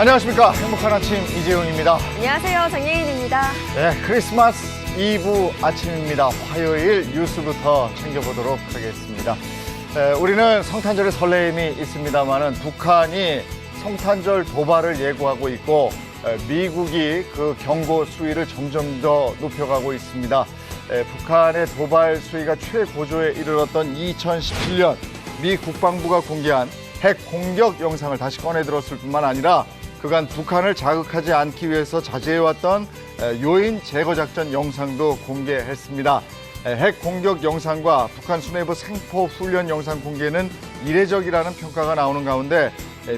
안녕하십니까. 행복한 아침 이재용입니다. 안녕하세요. 정예인입니다. 네, 크리스마스 이브 아침입니다. 화요일 뉴스부터 챙겨보도록 하겠습니다. 우리는 성탄절의 설레임이 있습니다만은 북한이 성탄절 도발을 예고하고 있고 미국이 그 경고 수위를 점점 더 높여가고 있습니다. 북한의 도발 수위가 최고조에 이르렀던 2017년 미 국방부가 공개한 핵 공격 영상을 다시 꺼내들었을 뿐만 아니라 그간 북한을 자극하지 않기 위해서 자제해왔던 요인 제거 작전 영상도 공개했습니다. 핵 공격 영상과 북한 수뇌부 생포 훈련 영상 공개는 이례적이라는 평가가 나오는 가운데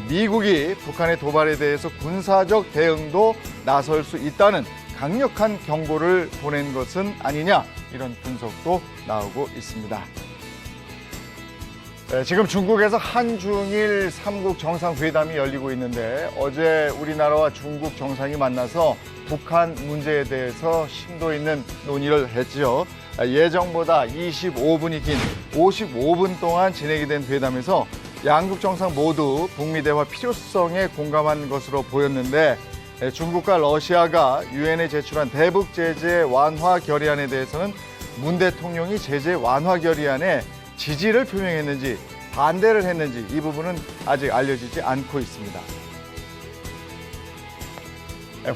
미국이 북한의 도발에 대해서 군사적 대응도 나설 수 있다는 강력한 경고를 보낸 것은 아니냐, 이런 분석도 나오고 있습니다. 지금 중국에서 한중일 3국 정상회담이 열리고 있는데 어제 우리나라와 중국 정상이 만나서 북한 문제에 대해서 심도 있는 논의를 했죠. 예정보다 25분이 긴 55분 동안 진행이 된 회담에서 양국 정상 모두 북미 대화 필요성에 공감한 것으로 보였는데 중국과 러시아가 유엔에 제출한 대북 제재 완화 결의안에 대해서는 문 대통령이 제재 완화 결의안에 지지를 표명했는지 반대를 했는지 이 부분은 아직 알려지지 않고 있습니다.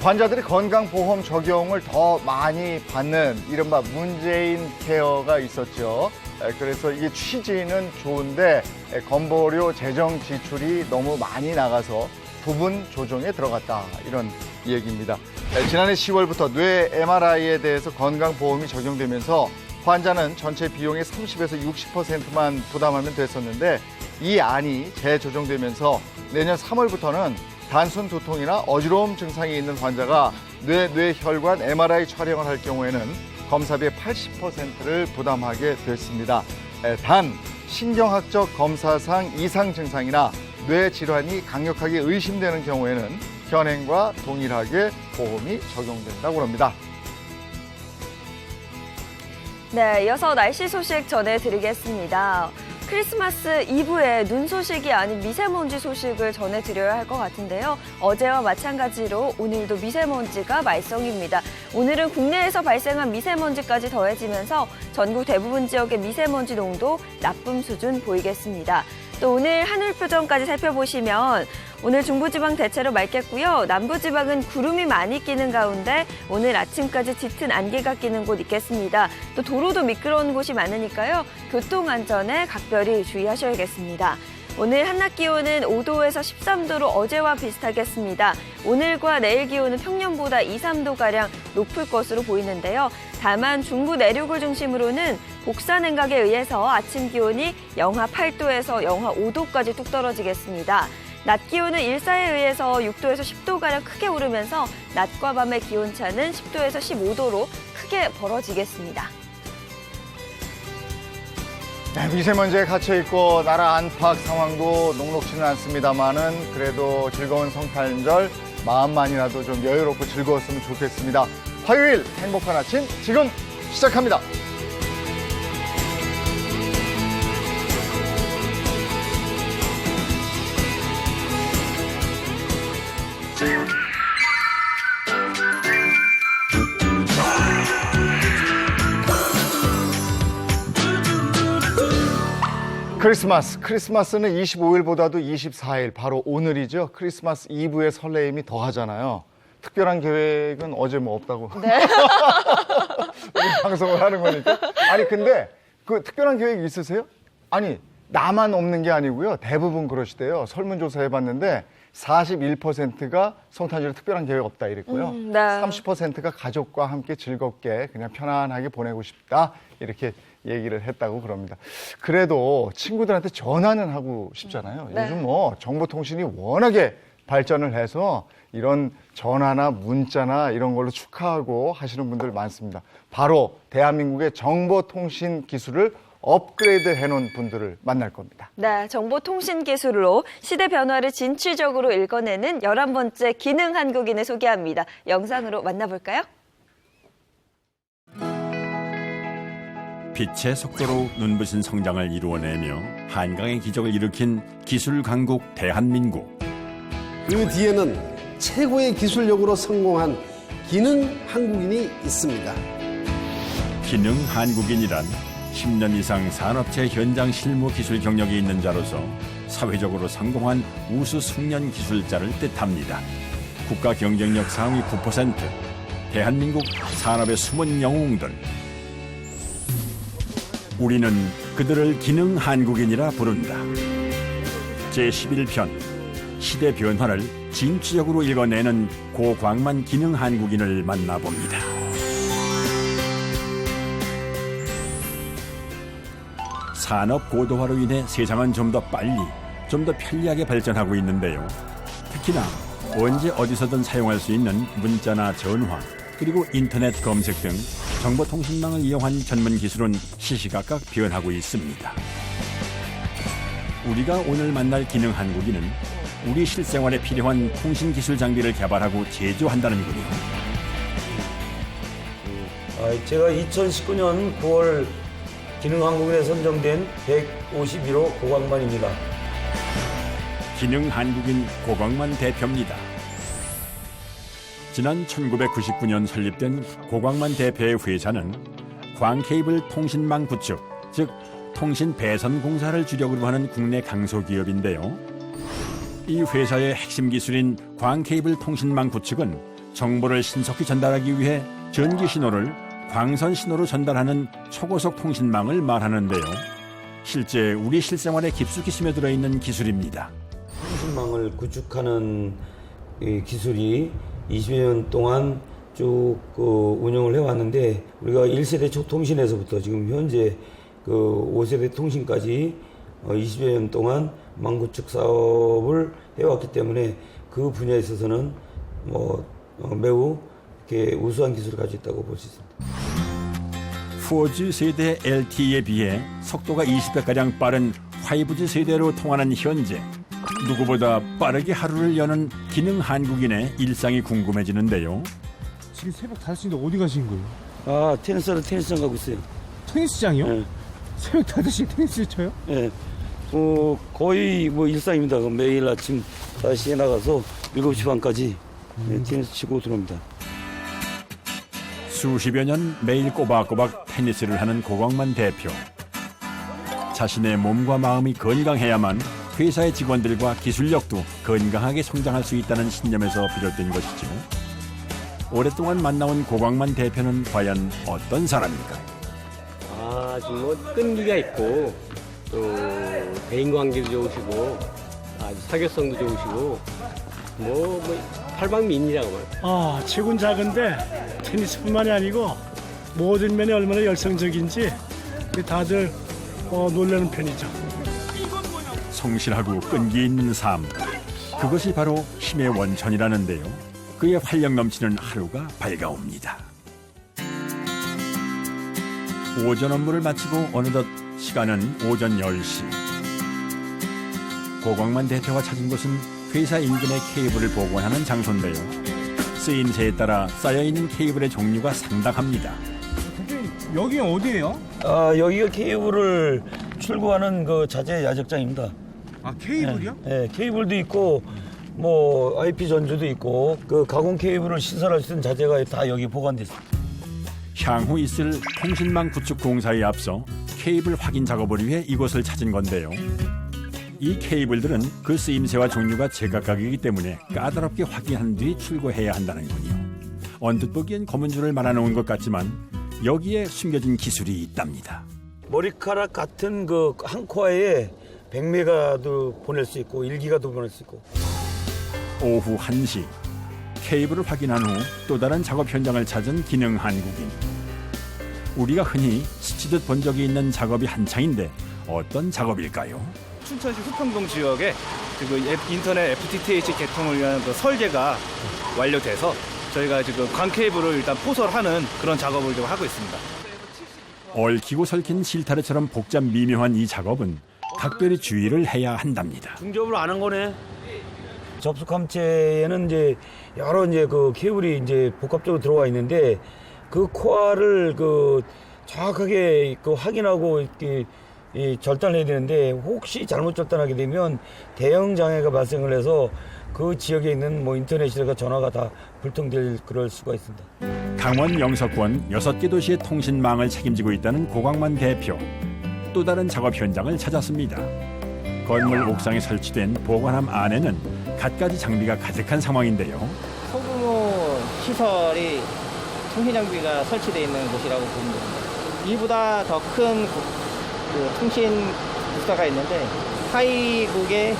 환자들이 건강보험 적용을 더 많이 받는 이른바 문재인 케어가 있었죠. 그래서 이게 취지는 좋은데 건보료 재정 지출이 너무 많이 나가서 부분 조정에 들어갔다, 이런 얘기입니다. 지난해 10월부터 뇌 MRI에 대해서 건강보험이 적용되면서 환자는 전체 비용의 30에서 60%만 부담하면 됐었는데 이 안이 재조정되면서 내년 3월부터는 단순 두통이나 어지러움 증상이 있는 환자가 뇌혈관 MRI 촬영을 할 경우에는 검사비의 80%를 부담하게 됐습니다. 단 신경학적 검사상 이상 증상이나 뇌 질환이 강력하게 의심되는 경우에는 현행과 동일하게 보험이 적용된다고 합니다. 네, 이어서 날씨 소식 전해드리겠습니다. 크리스마스 이브에 눈 소식이 아닌 미세먼지 소식을 전해드려야 할 것 같은데요. 어제와 마찬가지로 오늘도 미세먼지가 말썽입니다. 오늘은 국내에서 발생한 미세먼지까지 더해지면서 전국 대부분 지역의 미세먼지 농도 나쁨 수준 보이겠습니다. 또 오늘 하늘 표정까지 살펴보시면 오늘 중부지방 대체로 맑겠고요. 남부지방은 구름이 많이 끼는 가운데 오늘 아침까지 짙은 안개가 끼는 곳 있겠습니다. 또 도로도 미끄러운 곳이 많으니까요. 교통안전에 각별히 주의하셔야겠습니다. 오늘 한낮 기온은 5도에서 13도로 어제와 비슷하겠습니다. 오늘과 내일 기온은 평년보다 2, 3도가량 높을 것으로 보이는데요. 다만 중부 내륙을 중심으로는 복사냉각에 의해서 아침 기온이 영하 8도에서 영하 5도까지 뚝 떨어지겠습니다. 낮 기온은 일사에 의해서 6도에서 10도가량 크게 오르면서 낮과 밤의 기온차는 10도에서 15도로 크게 벌어지겠습니다. 미세먼지에 갇혀있고 나라 안팎 상황도 녹록지는 않습니다만은 그래도 즐거운 성탄절 마음만이라도 좀 여유롭고 즐거웠으면 좋겠습니다. 화요일 행복한 아침 지금 시작합니다. 크리스마스는 25일보다도 24일, 바로 오늘이죠. 크리스마스 이브의 설레임이 더하잖아요. 특별한 계획은 어제 뭐 없다고. 네. 우리 방송을 하는 거니까. 아니 근데 그 특별한 계획 있으세요? 아니 나만 없는 게 아니고요. 대부분 그러시대요. 설문조사 해봤는데 41%가 성탄절에 특별한 계획 없다 이랬고요. 네. 30%가 가족과 함께 즐겁게 그냥 편안하게 보내고 싶다 이렇게 얘기를 했다고 그럽니다. 그래도 친구들한테 전화는 하고 싶잖아요. 네. 요즘 뭐 정보통신이 워낙에 발전을 해서 이런 전화나 문자나 이런 걸로 축하하고 하시는 분들 많습니다. 바로 대한민국의 정보통신 기술을 업그레이드 해놓은 분들을 만날 겁니다. 네, 정보통신기술로 시대 변화를 진취적으로 읽어내는 11번째 기능 한국인을 소개합니다. 영상으로 만나볼까요? 빛의 속도로 눈부신 성장을 이루어내며 한강의 기적을 일으킨 기술 강국 대한민국. 그 뒤에는 최고의 기술력으로 성공한 기능 한국인이 있습니다. 기능 한국인이란 10년 이상 산업체 현장 실무 기술 경력이 있는 자로서 사회적으로 성공한 우수 숙련 기술자를 뜻합니다. 국가 경쟁력 상위 9%, 대한민국 산업의 숨은 영웅들. 우리는 그들을 기능 한국인이라 부른다. 제11편 시대 변화를 진취적으로 읽어내는 고광만 기능 한국인을 만나봅니다. 산업 고도화로 인해 세상은 좀 더 빨리, 좀 더 편리하게 발전하고 있는데요. 특히나 언제 어디서든 사용할 수 있는 문자나 전화, 그리고 인터넷 검색 등 정보통신망을 이용한 전문 기술은 시시각각 변하고 있습니다. 우리가 오늘 만날 기능 한국인은 우리 실생활에 필요한 통신기술 장비를 개발하고 제조한다는군요. 제가 2019년 9월 기능 한국인에 선정된 151호 고광만입니다. 기능 한국인 고광만 대표입니다. 지난 1999년 설립된 고광만 대표의 회사는 광케이블 통신망 구축, 즉 통신 배선 공사를 주력으로 하는 국내 강소기업인데요. 이 회사의 핵심 기술인 광케이블 통신망 구축은 정보를 신속히 전달하기 위해 전기 신호를 광선 신호로 전달하는 초고속 통신망을 말하는데요. 실제 우리 실생활에 깊숙이 스며들어 있는 기술입니다. 통신망을 구축하는 이 기술이 20여 년 동안 쭉 운영을 해왔는데, 우리가 1세대 초통신에서부터 지금 현재 5세대 통신까지 20여 년 동안 망구축 사업을 해왔기 때문에 그 분야에 있어서는 매우 이렇게 우수한 기술을 가지고 있다고 볼 수 있습니다. 4G 세대 LTE에 비해 속도가 20배가량 빠른 5G 세대로 통하는 현재, 누구보다 빠르게 하루를 여는 기능 한국인의 일상이 궁금해지는데요. 지금 새벽 5시인데 어디 가신 거예요? 테니스장 가고 있어요. 테니스장이요? 네. 새벽 5시에 테니스를 쳐요? 네. 거의 일상입니다. 매일 아침 5시에 나가서 7시 반까지 테니스 치고 들어옵니다. 수십여 년 매일 꼬박꼬박 테니스를 하는 고광만 대표. 자신의 몸과 마음이 건강해야만 회사의 직원들과 기술력도 건강하게 성장할 수 있다는 신념에서 비롯된 것이죠. 오랫동안 만나온 고광만 대표는 과연 어떤 사람일까? 아주 끈기가 있고 또 대인관계도 좋으시고 아주 사교성도 좋으시고 팔방미인이라고 말해요. 치고는 작은데 테니스뿐만이 아니고 모든 면에 얼마나 열성적인지 다들 놀라는 편이죠. 성실하고 끈기 있는 삶, 그것이 바로 힘의 원천이라는데요. 그의 활력 넘치는 하루가 밝아옵니다. 오전 업무를 마치고 어느덧 시간은 오전 10시. 고광만 대표가 찾은 곳은 회사 인근의 케이블을 복원하는 장소인데요. 쓰임새에 따라 쌓여있는 케이블의 종류가 상당합니다. 대표님, 여기 어디예요? 여기가 케이블을 출고하는 자재 야적장입니다. 케이블이요? 네, 케이블도 있고 IP 전조도 있고 가공 케이블을 시설할 수 있는 자재가 다 여기 보관돼 있습니다. 향후 있을 통신망 구축 공사에 앞서 케이블 확인 작업을 위해 이곳을 찾은 건데요. 이 케이블들은 그 쓰임새와 종류가 제각각이기 때문에 까다롭게 확인한 뒤 출고해야 한다는군요. 언뜻 보기엔 검은 줄을 말아놓은 것 같지만 여기에 숨겨진 기술이 있답니다. 머리카락 같은 한 코어에 100메가도 보낼 수 있고 1기가도 보낼 수 있고. 오후 1시 케이블을 확인한 후 또 다른 작업 현장을 찾은 기능 한국인. 우리가 흔히 스치듯 본 적이 있는 작업이 한창인데 어떤 작업일까요? 춘천시 후평동 지역에 지금 인터넷 FTTH 개통을 위한 설계가 완료돼서 저희가 지금 광 케이블을 일단 포설하는 그런 작업을 좀 하고 있습니다. 얽히고 설킨 실타래처럼 복잡 미묘한 이 작업은 각별히 주의를 해야 한답니다. 중접을 안 한 거네. 접속함체에는 이제 여러 이제 그 케이블이 이제 복합적으로 들어와 있는데 그 코어를 그 정확하게 그 확인하고 이렇게 절단해야 되는데 혹시 잘못 절단하게 되면 대형 장애가 발생을 해서 그 지역에 있는 뭐 인터넷이라든가 전화가 다 불통될 그럴 수가 있습니다. 강원 영서권 6개 도시의 통신망을 책임지고 있다는 고광만 대표. 또 다른 작업 현장을 찾았습니다. 건물 옥상에 설치된 보관함 안에는 갖가지 장비가 가득한 상황인데요. 소규모 시설이 통신 장비가 설치되어 있는 곳이라고 보면 됩니다. 이보다 더 큰 통신 국사가 있는데 하이국의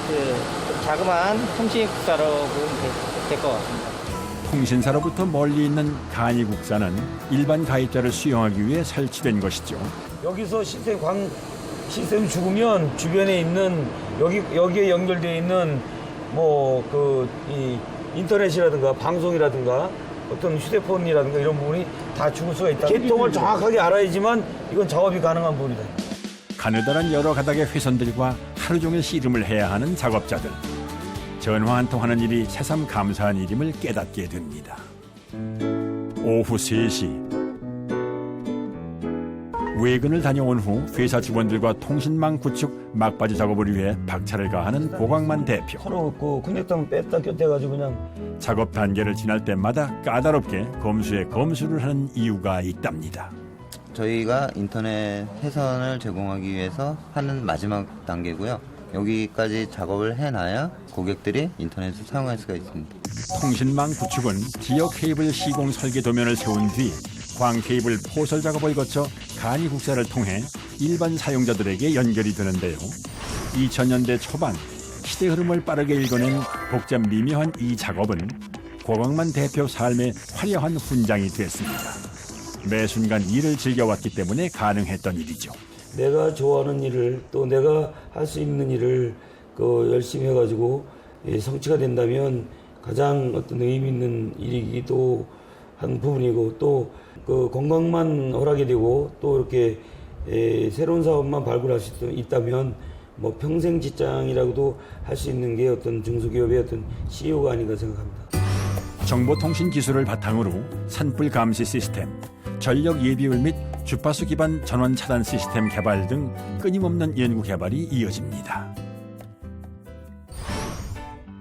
그 자그마한 통신 국사로 보면 될 것 같습니다. 통신사로부터 멀리 있는 간이국사는 일반 가입자를 수용하기 위해 설치된 것이죠. 여기서 시스템 죽으면 주변에 있는 여기에 연결되어 있는 뭐 그 이 인터넷이라든가 방송이라든가 어떤 휴대폰이라든가 이런 부분이 다 죽을 수가 있다. 계통을 정확하게 알아야지만 이건 작업이 가능한 부분이다. 가느다란 여러 가닥의 회선들과 하루 종일 씨름을 해야 하는 작업자들. 전화 한 통 하는 일이 새삼 감사한 일임을 깨닫게 됩니다. 오후 3시. 외근을 다녀온 후 회사 직원들과 통신망 구축 막바지 작업을 위해 박차를 가하는 고광만 대표. 서로 그 커넥터만 뺐다 꼈다 해가지고 그냥 작업 단계를 지날 때마다 까다롭게 검수에 검수를 하는 이유가 있답니다. 저희가 인터넷 회선을 제공하기 위해서 하는 마지막 단계고요. 여기까지 작업을 해놔야 고객들이 인터넷을 사용할 수가 있습니다. 통신망 구축은 지역 케이블 시공 설계 도면을 세운 뒤 광 케이블 포설 작업을 거쳐 간이 국사를 통해 일반 사용자들에게 연결이 되는데요. 2000년대 초반 시대 흐름을 빠르게 읽어낸 복잡 미묘한 이 작업은 고광만 대표 삶의 화려한 훈장이 됐습니다. 매 순간 일을 즐겨왔기 때문에 가능했던 일이죠. 내가 좋아하는 일을 또 내가 할 수 있는 일을 그 열심히 해가지고 성취가 된다면 가장 어떤 의미 있는 일이기도 한 부분이고 또 그 건강만 허락이 되고 또 이렇게 새로운 사업만 발굴할 수 있다면 뭐 평생 직장이라고도 할 수 있는 게 어떤 중소기업의 어떤 CEO가 아닌가 생각합니다. 정보통신 기술을 바탕으로 산불 감시 시스템, 전력 예비율 및 주파수 기반 전원 차단 시스템 개발 등 끊임없는 연구 개발이 이어집니다.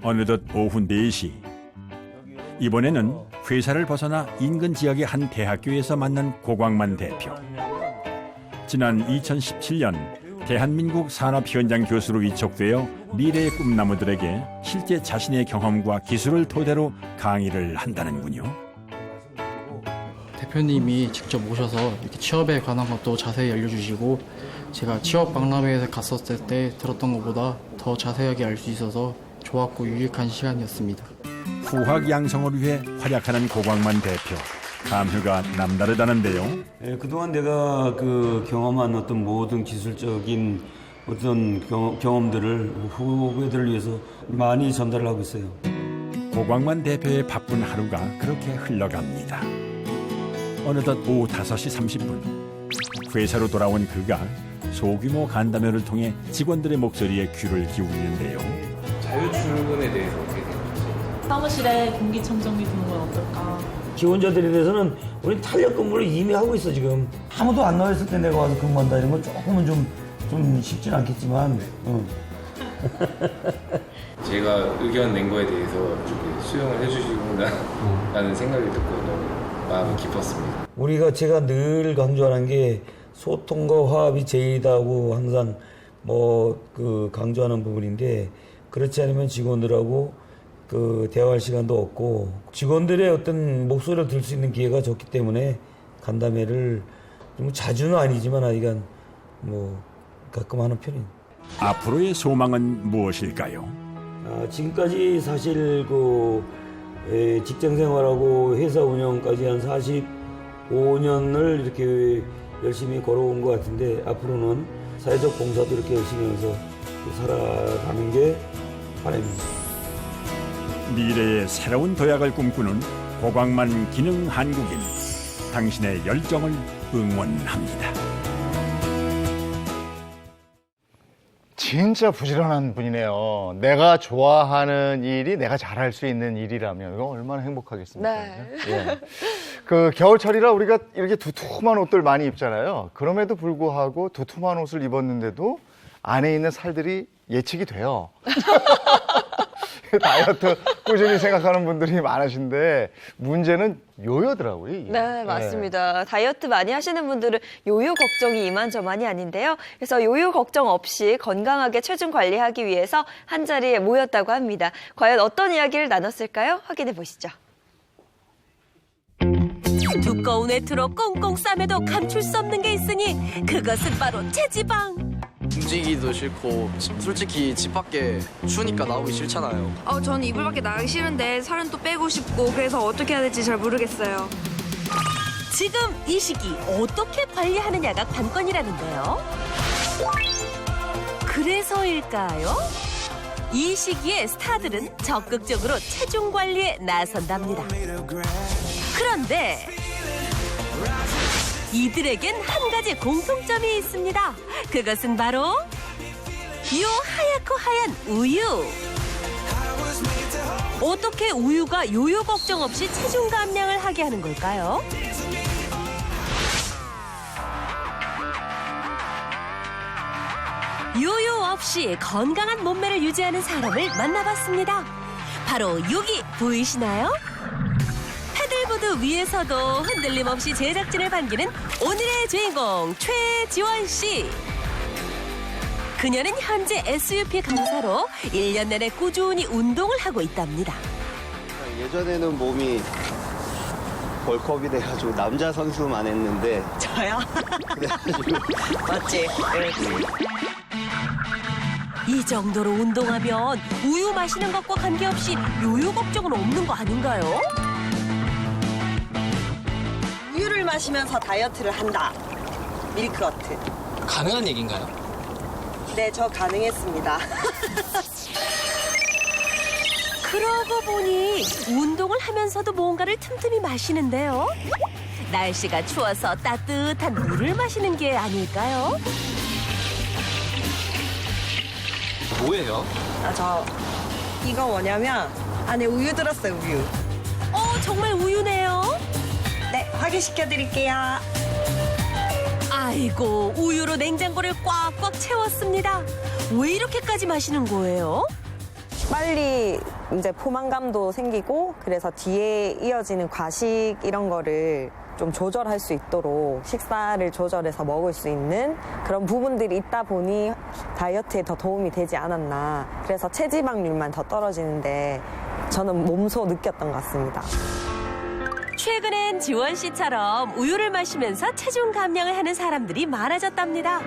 어느덧 오후 4시. 이번에는 회사를 벗어나 인근 지역의 한 대학교에서 만난 고광만 대표. 지난 2017년 대한민국 산업 현장 교수로 위촉되어 미래의 꿈나무들에게 실제 자신의 경험과 기술을 토대로 강의를 한다는군요. 대표님이 직접 오셔서 이렇게 취업에 관한 것도 자세히 알려주시고 제가 취업 박람회에 갔었을 때 들었던 것보다 더 자세하게 알 수 있어서 좋았고 유익한 시간이었습니다. 후학 양성을 위해 활약하는 고광만 대표. 감회가 남다르다는데요. 그동안 내가 그 경험한 어떤 모든 기술적인 어떤 경험들을 후배들을 위해서 많이 전달을 하고 있어요. 고광만 대표의 바쁜 하루가 그렇게 흘러갑니다. 어느덧 오후 5시 30분. 회사로 돌아온 그가 소규모 간담회를 통해 직원들의 목소리에 귀를 기울이는데요. 자유출근에 대해서 어떻게 생각하세요? 사무실에 공기청정기 두는 건 어떨까? 지원자들에 대해서는 우리 탄력 근무를 이미 하고 있어 지금. 아무도 안 나와 있을 때 내가 와서 근무한다 이런 건 조금은 좀 쉽진 않겠지만. 제가 의견 낸 거에 대해서 좀 수용을 해주시구나라는 생각이 듣고 너무 마음이 깊었습니다. 제가 늘 강조하는 게 소통과 화합이 제일이다고 항상 강조하는 부분인데 그렇지 않으면 직원들하고 대화할 시간도 없고 직원들의 어떤 목소리를 들을 수 있는 기회가 적기 때문에 간담회를 좀 자주는 아니지만 하여간 가끔 하는 편입니다. 앞으로의 소망은 무엇일까요? 지금까지 사실 직장 생활하고 회사 운영까지 한 45년을 이렇게 열심히 걸어온 것 같은데 앞으로는 사회적 봉사도 이렇게 열심히 하면서 살아가는 게 바람입니다. 미래의 새로운 도약을 꿈꾸는 고광만 기능 한국인. 당신의 열정을 응원합니다. 진짜 부지런한 분이네요. 내가 좋아하는 일이 내가 잘할 수 있는 일이라면 이거 얼마나 행복하겠습니까? 네. 예. 그 겨울철이라 우리가 이렇게 두툼한 옷들 많이 입잖아요. 그럼에도 불구하고 두툼한 옷을 입었는데도 안에 있는 살들이 예측이 돼요. 다이어트 꾸준히 생각하는 분들이 많으신데 문제는 요요더라고요. 이게. 네, 맞습니다. 다이어트 많이 하시는 분들은 요요 걱정이 이만저만이 아닌데요. 그래서 요요 걱정 없이 건강하게 체중 관리하기 위해서 한자리에 모였다고 합니다. 과연 어떤 이야기를 나눴을까요? 확인해 보시죠. 두꺼운 외투로 꽁꽁 싸매도 감출 수 없는 게 있으니 그것은 바로 체지방. 움직이기도 싫고 솔직히 집 밖에 추우니까 나오기 싫잖아요. 전 이불 밖에 나가기 싫은데 살은 또 빼고 싶고 그래서 어떻게 해야 될지 잘 모르겠어요. 지금 이 시기 어떻게 관리하느냐가 관건이라는데요. 그래서일까요? 이 시기에 스타들은 적극적으로 체중 관리에 나선답니다. 그런데 이들에겐 한 가지 공통점이 있습니다. 그것은 바로 요 하얗고 하얀 우유. 어떻게 우유가 요요 걱정 없이 체중 감량을 하게 하는 걸까요? 요요 없이 건강한 몸매를 유지하는 사람을 만나봤습니다. 바로 여기 보이시나요? 패들보드 위에서도 흔들림 없이 제작진을 반기는 오늘의 주인공 최지원 씨. 그녀는 현재 SUP 강사로 1년 내내 꾸준히 운동을 하고 있답니다. 예전에는 몸이 벌크업이 돼가지고 남자 선수만 했는데 저요? 그래가지고 맞지? 이 정도로 운동하면 우유 마시는 것과 관계없이 요요 걱정은 없는 거 아닌가요? 우유를 마시면서 다이어트를 한다. 밀크워트. 가능한 얘기인가요? 네, 저 가능했습니다. 그러고 보니 운동을 하면서도 뭔가를 틈틈이 마시는데요. 날씨가 추워서 따뜻한 물을 마시는 게 아닐까요? 뭐예요? 이거 뭐냐면 안에 우유 들었어요, 우유. 정말 우유네요. 네, 확인시켜 드릴게요. 아이고, 우유로 냉장고를 꽉꽉 채웠습니다. 왜 이렇게까지 마시는 거예요? 빨리 이제 포만감도 생기고 그래서 뒤에 이어지는 과식 이런 거를 좀 조절할 수 있도록 식사를 조절해서 먹을 수 있는 그런 부분들이 있다 보니 다이어트에 더 도움이 되지 않았나. 그래서 체지방률만 더 떨어지는데 저는 몸소 느꼈던 것 같습니다. 최근엔 지원 씨처럼 우유를 마시면서 체중 감량을 하는 사람들이 많아졌답니다.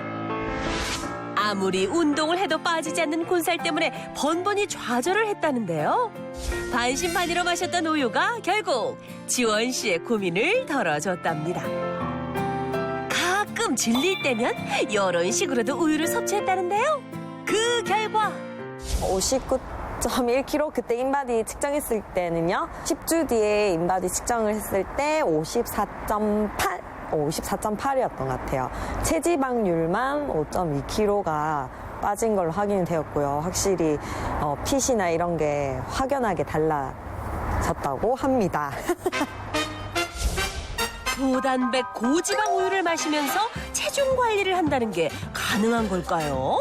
아무리 운동을 해도 빠지지 않는 곤살 때문에 번번이 좌절을 했다는데요. 반신반의로 마셨던 우유가 결국 지원 씨의 고민을 덜어줬답니다. 가끔 질릴 때면 이런 식으로도 우유를 섭취했다는데요. 그 결과 59.1kg 그때 인바디 측정했을 때는요. 10주 뒤에 인바디 측정을 했을 때 54.8이었던 것 같아요. 체지방률만 5.2kg가 빠진 걸로 확인이 되었고요. 확실히 핏이나 이런 게 확연하게 달라졌다고 합니다. 고단백 고지방 우유를 마시면서 체중 관리를 한다는 게 가능한 걸까요?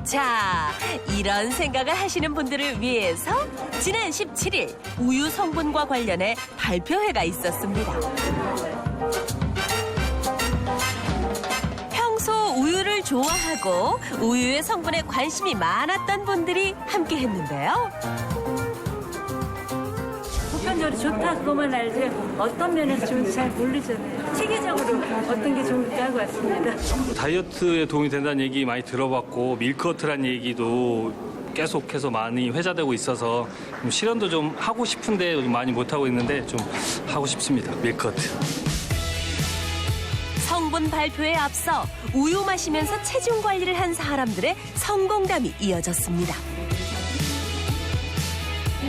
자, 이런 생각을 하시는 분들을 위해서 지난 17일 우유 성분과 관련해 발표회가 있었습니다. 평소 우유를 좋아하고 우유의 성분에 관심이 많았던 분들이 함께 했는데요. 보편적으로 좋다 그것만 알지 어떤 면에서 좋은지 잘 모르잖아요. 체계적으로 어떤 게 좋을지 알고 왔습니다. 다이어트에 도움이 된다는 얘기 많이 들어봤고 밀크워트란 얘기도 계속해서 많이 회자되고 있어서 실현도 좀 하고 싶은데 많이 못하고 있는데 좀 하고 싶습니다. 밀크워트. 성분 발표에 앞서 우유 마시면서 체중 관리를 한 사람들의 성공담이 이어졌습니다.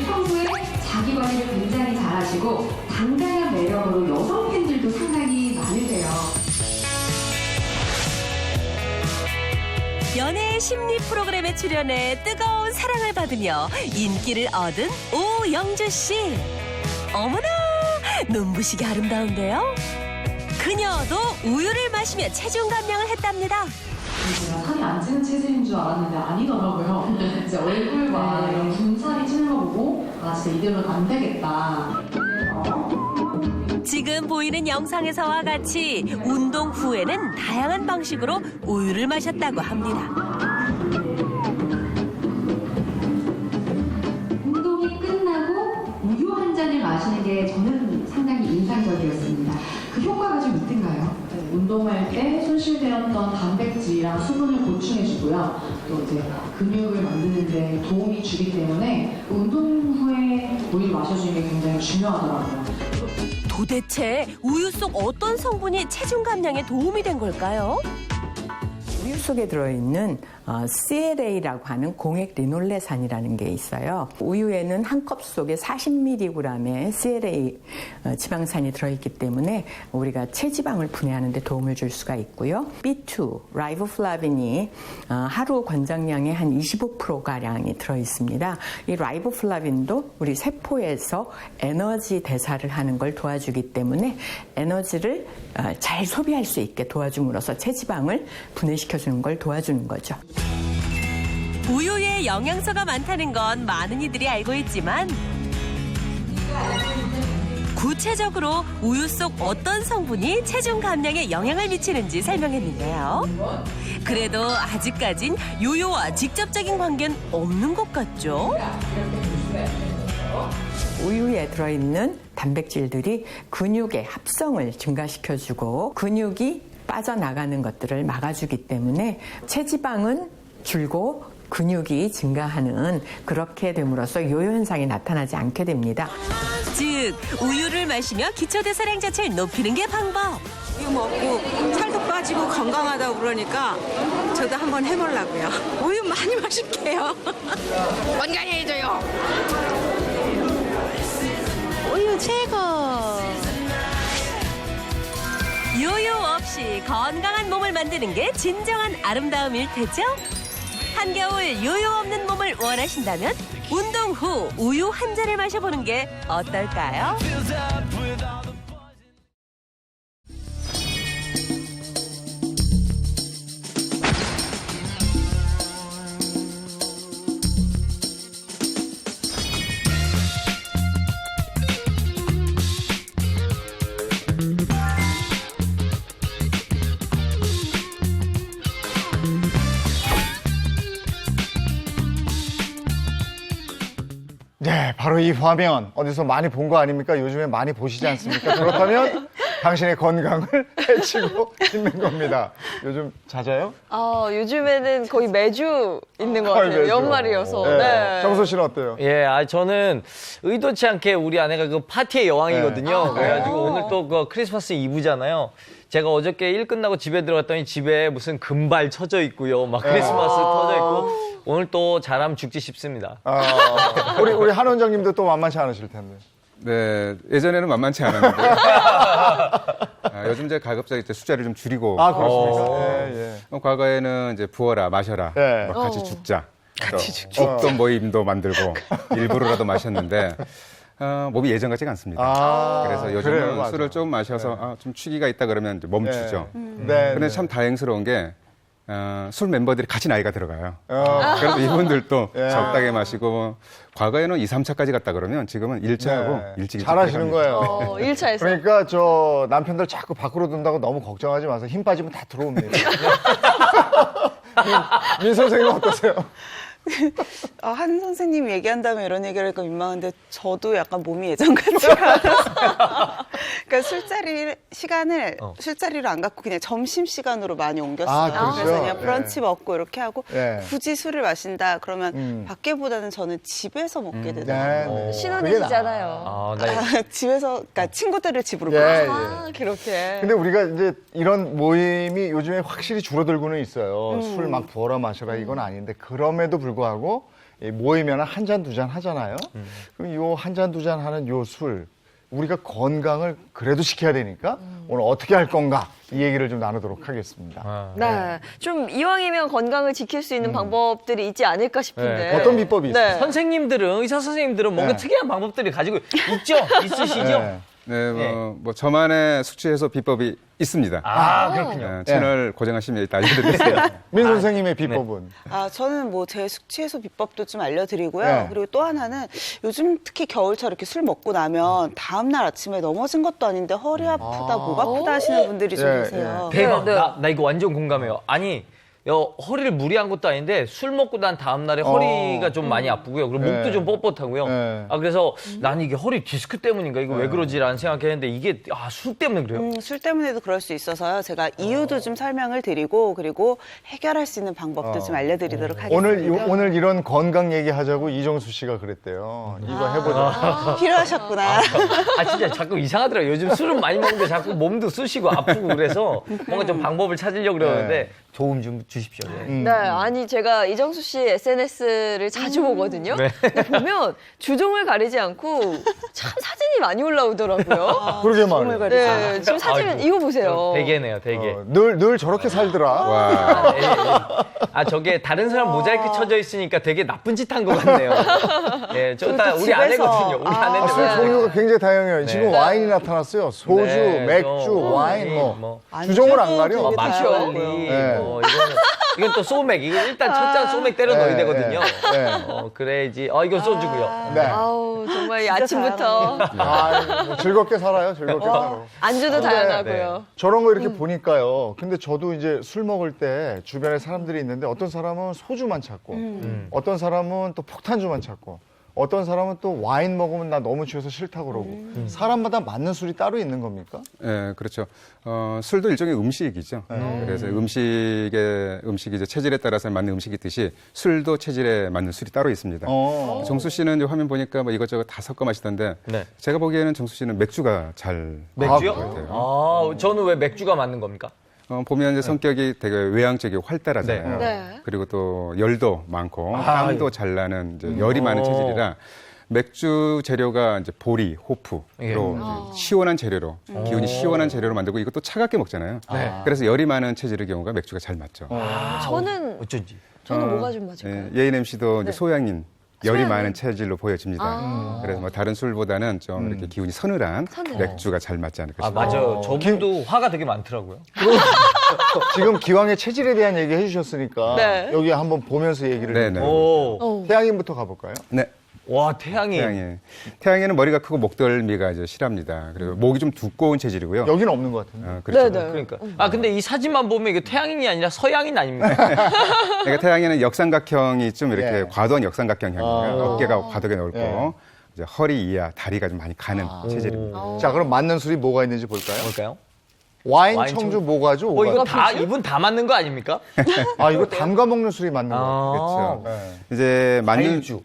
평소에 자기 관리를 굉장히 잘하시고 당당한 매력으로 여성 팬들도 상당히 많으세요. 연애 심리 프로그램에 출연해 뜨거운 사랑을 받으며 인기를 얻은 오영주 씨. 어머나, 눈부시게 아름다운데요? 그녀도 우유를 마시며 체중 감량을 했답니다. 제가 살이 안 찌는 체질인 줄 알았는데 아니더라고요. 이제 얼굴과 이런 군살이 찌는 거 보고 아 진짜 이대로는 안 되겠다. 지금 보이는 영상에서와 같이 운동 후에는 다양한 방식으로 우유를 마셨다고 합니다. 운동이 끝나고 우유 한 잔을 마시는 게 저는 상당히 인상적이었습니다. 그 효과가 좀 있던가요? 운동할 때 손실되었던 단백질이랑 수분을 보충해주고요. 또 이제 근육을 만드는 데 도움이 주기 때문에 운동 후에 우유를 마셔주는 게 굉장히 중요하더라고요. 도대체 우유 속 어떤 성분이 체중 감량에 도움이 된 걸까요? 우유 속에 들어있는 CLA라고 하는 공액 리놀레산이라는 게 있어요. 우유에는 한 컵 속에 40mg의 CLA 지방산이 들어있기 때문에 우리가 체지방을 분해하는 데 도움을 줄 수가 있고요. B2, 라이보플라빈이 하루 권장량의 한 25%가량이 들어있습니다. 이 라이보플라빈도 우리 세포에서 에너지 대사를 하는 걸 도와주기 때문에 에너지를 잘 소비할 수 있게 도와줌으로써 체지방을 분해시켜주는 걸 도와주는 거죠. 우유에 영양소가 많다는 건 많은 이들이 알고 있지만 구체적으로 우유 속 어떤 성분이 체중 감량에 영향을 미치는지 설명했는데요. 그래도 아직까진 요요와 직접적인 관계는 없는 것 같죠? 우유에 들어있는 단백질들이 근육의 합성을 증가시켜주고 근육이 빠져나가는 것들을 막아주기 때문에 체지방은 줄고 근육이 증가하는 그렇게 됨으로써 요요 현상이 나타나지 않게 됩니다. 즉 우유를 마시며 기초대사량 자체를 높이는 게 방법. 우유 먹고 살도 빠지고 건강하다고 그러니까 저도 한번 해보려고요. 우유 많이 마실게요. 건강해져요. 우유 최고. 요요 없이 건강한 몸을 만드는 게 진정한 아름다움일 테죠? 한겨울 요요 없는 몸을 원하신다면 운동 후 우유 한 잔을 마셔보는 게 어떨까요? 네, 바로 이 화면 어디서 많이 본 거 아닙니까? 요즘에 많이 보시지 않습니까? 그렇다면 당신의 건강을 해치고 있는 겁니다. 요즘 잦아요? 요즘에는 거의 매주 있는 것 같아요. 매주. 연말이어서. 네. 네. 정소 씨는 어때요? 예, 저는 의도치 않게 우리 아내가 그 파티의 여왕이거든요. 네. 그래가지고 오늘 또 그 크리스마스 이브잖아요. 제가 어저께 일 끝나고 집에 들어갔더니 집에 무슨 금발 쳐져 있고요. 막 크리스마스 터져 있고 오늘 또 잘하면 죽지 싶습니다. 우리 한 원장님도 또 만만치 않으실 텐데. 네, 예전에는 만만치 않았는데 요즘 이제 가급적 이제 숫자를 좀 줄이고. 그렇습니까? 과거에는 이제 부어라 마셔라, 막 같이 죽자, 없던 모임도 만들고 일부러라도 마셨는데 몸이 예전 같지가 않습니다. 그래서 요즘은 그래요, 술을 좀 마셔서 좀 취기가 있다 그러면 이제 멈추죠. 네. 근데 참 다행스러운 게 술 멤버들이 같이 나이가 들어가요. 그래서 이분들도 적당히 마시고 과거에는 2, 3차까지 갔다 그러면 지금은 1차하고 일찍 잘하시는 거예요. 1차에서. 그러니까 저 남편들 자꾸 밖으로 둔다고 너무 걱정하지 마세요. 힘 빠지면 다 들어옵니다. 민 선생님은 어떠세요? 한 선생님이 얘기한다면 이런 얘기를 하니까 민망한데 저도 약간 몸이 예전 같지가 않았어요. 그러니까 술자리로 안 갖고 그냥 점심시간으로 많이 옮겼어요. 그렇죠? 그래서 그냥 브런치 먹고 이렇게 하고 네. 굳이 술을 마신다 그러면 밖에보다는 저는 집에서 먹게 되더라고요. 신혼이시잖아요. 집에서, 그러니까 친구들을 집으로 예. 그렇게. 근데 우리가 이제 이런 모임이 요즘에 확실히 줄어들고는 있어요. 술 막 부어라 마셔라 이건 아닌데 그럼에도 불구하고 모이면 한 잔, 두 잔 하잖아요. 그럼 요 한 잔, 두 잔 하는 요 술, 우리가 건강을 그래도 지켜야 되니까 오늘 어떻게 할 건가 이 얘기를 좀 나누도록 하겠습니다. 네. 좀 이왕이면 건강을 지킬 수 있는 방법들이 있지 않을까 싶은데. 어떤 비법이 있어요? 선생님들은, 의사 선생님들은 뭔가 특이한 방법들이 가지고 있죠? 있으시죠? 네, 뭐 저만의 숙취 해소 비법이 있습니다. 그렇군요. 채널 고정하시면 이따 알려드리겠습니다. 민 선생님의 비법은? 저는 뭐 제 숙취 해소 비법도 좀 알려드리고요. 네. 그리고 또 하나는 요즘 특히 겨울철 이렇게 술 먹고 나면 다음날 아침에 넘어진 것도 아닌데 허리 아프다, 목 아프다 하시는 분들이 좀 계세요. 대박. 나 이거 완전 공감해요. 아니, 허리를 무리한 것도 아닌데 술 먹고 난 다음 날에 허리가 좀 많이 아프고요. 그리고 목도 좀 뻣뻣하고요. 그래서 난 이게 허리 디스크 때문인가 이거 왜 그러지라는 생각했는데 이게 술 때문에 그래요? 술 때문에도 그럴 수 있어서요. 제가 이유도 좀 설명을 드리고 그리고 해결할 수 있는 방법도 좀 알려드리도록 하겠습니다. 오늘 이런 건강 얘기하자고 이정수 씨가 그랬대요. 이거 해보자. 필요하셨구나. 진짜 자꾸 이상하더라고요. 요즘 술은 많이 먹는데 자꾸 몸도 쑤시고 아프고 그래서 뭔가 좀 방법을 찾으려고 그러는데 도움 좀 주십시오. 네, 아니 제가 이정수 씨 SNS를 자주 보거든요. 근데 보면 주종을 가리지 않고 참 사진이 많이 올라오더라고요. 그러게 말이에요. 네, 지금 사진 이거 보세요. 되게네요, 되게. 늘 저렇게 살더라. 저게 다른 사람 모자이크 쳐져 있으니까 되게 나쁜 짓 한 것 같네요. 네, 저 다 우리 아내거든요. 우리 아내인데. 술 종류가 굉장히 다양해요. 지금 와인이 나타났어요. 소주, 네, 맥주, 와인 주종을 안 가려. 마시얼리. 이건 또 소맥. 이거 일단 첫 잔 소맥 때려 넣어야 되거든요. 그래야지. 이건 소주고요. 아우 정말 아침부터 뭐 즐겁게 살아요. 즐겁게 살아. 안주도 다양하고요. 저런 거 이렇게 보니까요. 근데 저도 이제 술 먹을 때 주변에 사람들이 있는데 어떤 사람은 소주만 찾고 어떤 사람은 또 폭탄주만 찾고 어떤 사람은 또 와인 먹으면 나 너무 취해서 싫다고 그러고 사람마다 맞는 술이 따로 있는 겁니까? 네, 그렇죠. 술도 일종의 음식이죠. 그래서 음식이 이제 체질에 따라서 맞는 음식이 있듯이 술도 체질에 맞는 술이 따로 있습니다. 정수 씨는 이제 화면 보니까 뭐 이것저것 다 섞어 마시던데 제가 보기에는 정수 씨는 맥주가 잘 맥주요? 맞는 것 같아요. 저는 왜 맥주가 맞는 겁니까? 보면 이제 성격이 되게 외향적이고 활달하잖아요. 그리고 또 열도 많고 땀도 잘 나는 이제 열이 많은 체질이라 맥주 재료가 이제 보리, 호프로 시원한 재료로 기운이 시원한 재료로 만들고 이것도 차갑게 먹잖아요. 그래서 열이 많은 체질의 경우가 맥주가 잘 맞죠. 저는 어쩐지. 저는 뭐가 좀 맞을까요? 예인 MC도 이제 소양인. 열이 많은 체질로 보여집니다. 그래서 뭐 다른 술보다는 좀 이렇게 기운이 서늘한 맥주가 잘 맞지 않을까 싶어요. 맞아요. 저분도 화가 되게 많더라고요. 지금 기왕의 체질에 대한 얘기 해주셨으니까 여기 한번 보면서 얘기를 해볼까요? 태양인부터 가볼까요? 네. 와, 태양이. 태양이는 머리가 크고 목덜미가 이제 실합니다. 그리고 목이 좀 두꺼운 체질이고요. 여기는 없는 것 같은데. 그렇죠. 그러니까. 근데 이 사진만 보면 이게 태양인이 아니라 서양인 아닙니까? 그러니까 태양이는 역삼각형이 좀 이렇게 과도한 역삼각형형이에요. 어깨가 과도하게 넓고 이제 허리 이하, 다리가 좀 많이 가는 체질입니다. 자, 그럼 맞는 술이 뭐가 있는지 볼까요? 볼까요? 와인, 청주, 모가주, 오가주. 이거 다 이분 다 맞는 거 아닙니까? 이거 담가 먹는 술이 맞는 거예요. 그렇죠. 이제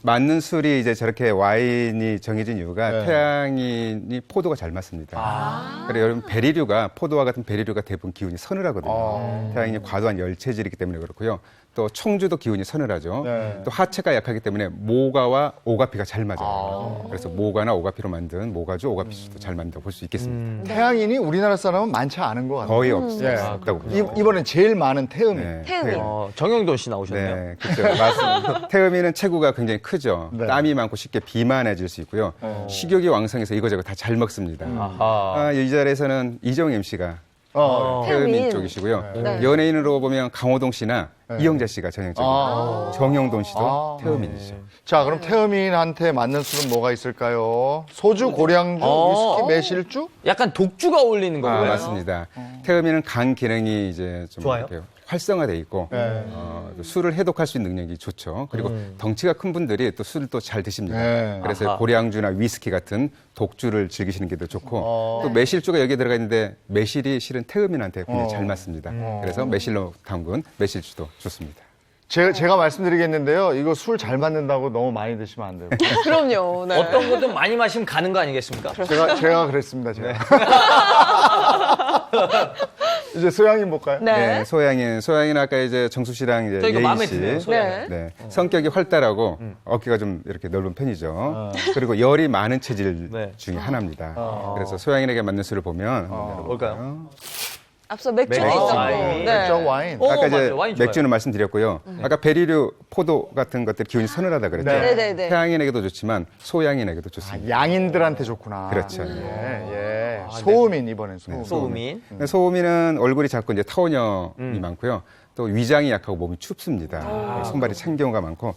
맞는 술이 이제 저렇게 와인이 정해진 이유가 태양인이 포도가 잘 맞습니다. 그래 여러분 베리류가 포도와 같은 베리류가 대부분 기운이 서늘하거든요. 태양인이 과도한 열 체질이기 때문에 그렇고요. 또 청주도 기운이 서늘하죠. 또 하체가 약하기 때문에 모가와 오가피가 잘 맞아요. 그래서 모가나 오가피로 만든 모가주, 오가피주도 잘 맞는다고 볼 수 있겠습니다. 태양인이 우리나라 사람은 많지 않은 것 같아요. 거의 없다고 봅니다. 이번엔 제일 많은 태음인. 태음인. 정영돈 씨 나오셨네요. 네, 그렇죠. 맞습니다. 태음인은 체구가 굉장히 크죠. 땀이 많고 쉽게 비만해질 수 있고요. 식욕이 왕성해서 이거저거 다 잘 먹습니다. 이 자리에서는 이정 MC가 태음인 쪽이시고요. 연예인으로 보면 강호동 씨나 이영자 씨가 전형적이고 정영돈 씨도 태음인이죠. 자, 그럼 태음인한테 맞는 술은 뭐가 있을까요? 소주, 고량주, 위스키, 매실주? 약간 독주가 어울리는 거예요. 맞습니다. 태음인은 간 기능이 이제 좀 좋아요? 이렇게 활성화돼 있고 술을 해독할 수 있는 능력이 좋죠. 그리고 덩치가 큰 분들이 또 술을 또 잘 드십니다. 그래서 고량주나 위스키 같은 독주를 즐기시는 게 더 좋고 또 매실주가 여기에 들어가 있는데 매실이 실은 태음인한테 굉장히 잘 맞습니다. 그래서 매실로 담근 매실주도 좋습니다. 제가 말씀드리겠는데요. 이거 술 잘 맞는다고 너무 많이 드시면 안 돼요. 그럼요. 네. 어떤 것든 많이 마시면 가는 거 아니겠습니까? 제가 그랬습니다. 제가. 이제 소양인 볼까요? 네, 소양이는 아까 이제 정수 씨랑 이제 이거 마음에 예인 씨. 드네요, 소양이. 네. 성격이 활달하고 어깨가 좀 이렇게 넓은 편이죠. 그리고 열이 많은 체질 중에 하나입니다. 그래서 소양인에게 맞는 술을 보면 뭘까요? 앞서 맥주도 맥주. 있었고. 와인. 맥주 와인. 아까 이제 와인 좋아요. 맥주는 말씀드렸고요. 아까 베리류, 포도 같은 것들 기운이 서늘하다 그랬죠. 네네네. 태양인에게도 좋지만 소양인에게도 좋습니다. 양인들한테 좋구나. 그렇죠. 예. 소음인 이번엔 소음. 소음인. 소음인은 얼굴이 작고 이제 타원형이 많고요. 또 위장이 약하고 몸이 춥습니다. 손발이 찬 경우가 많고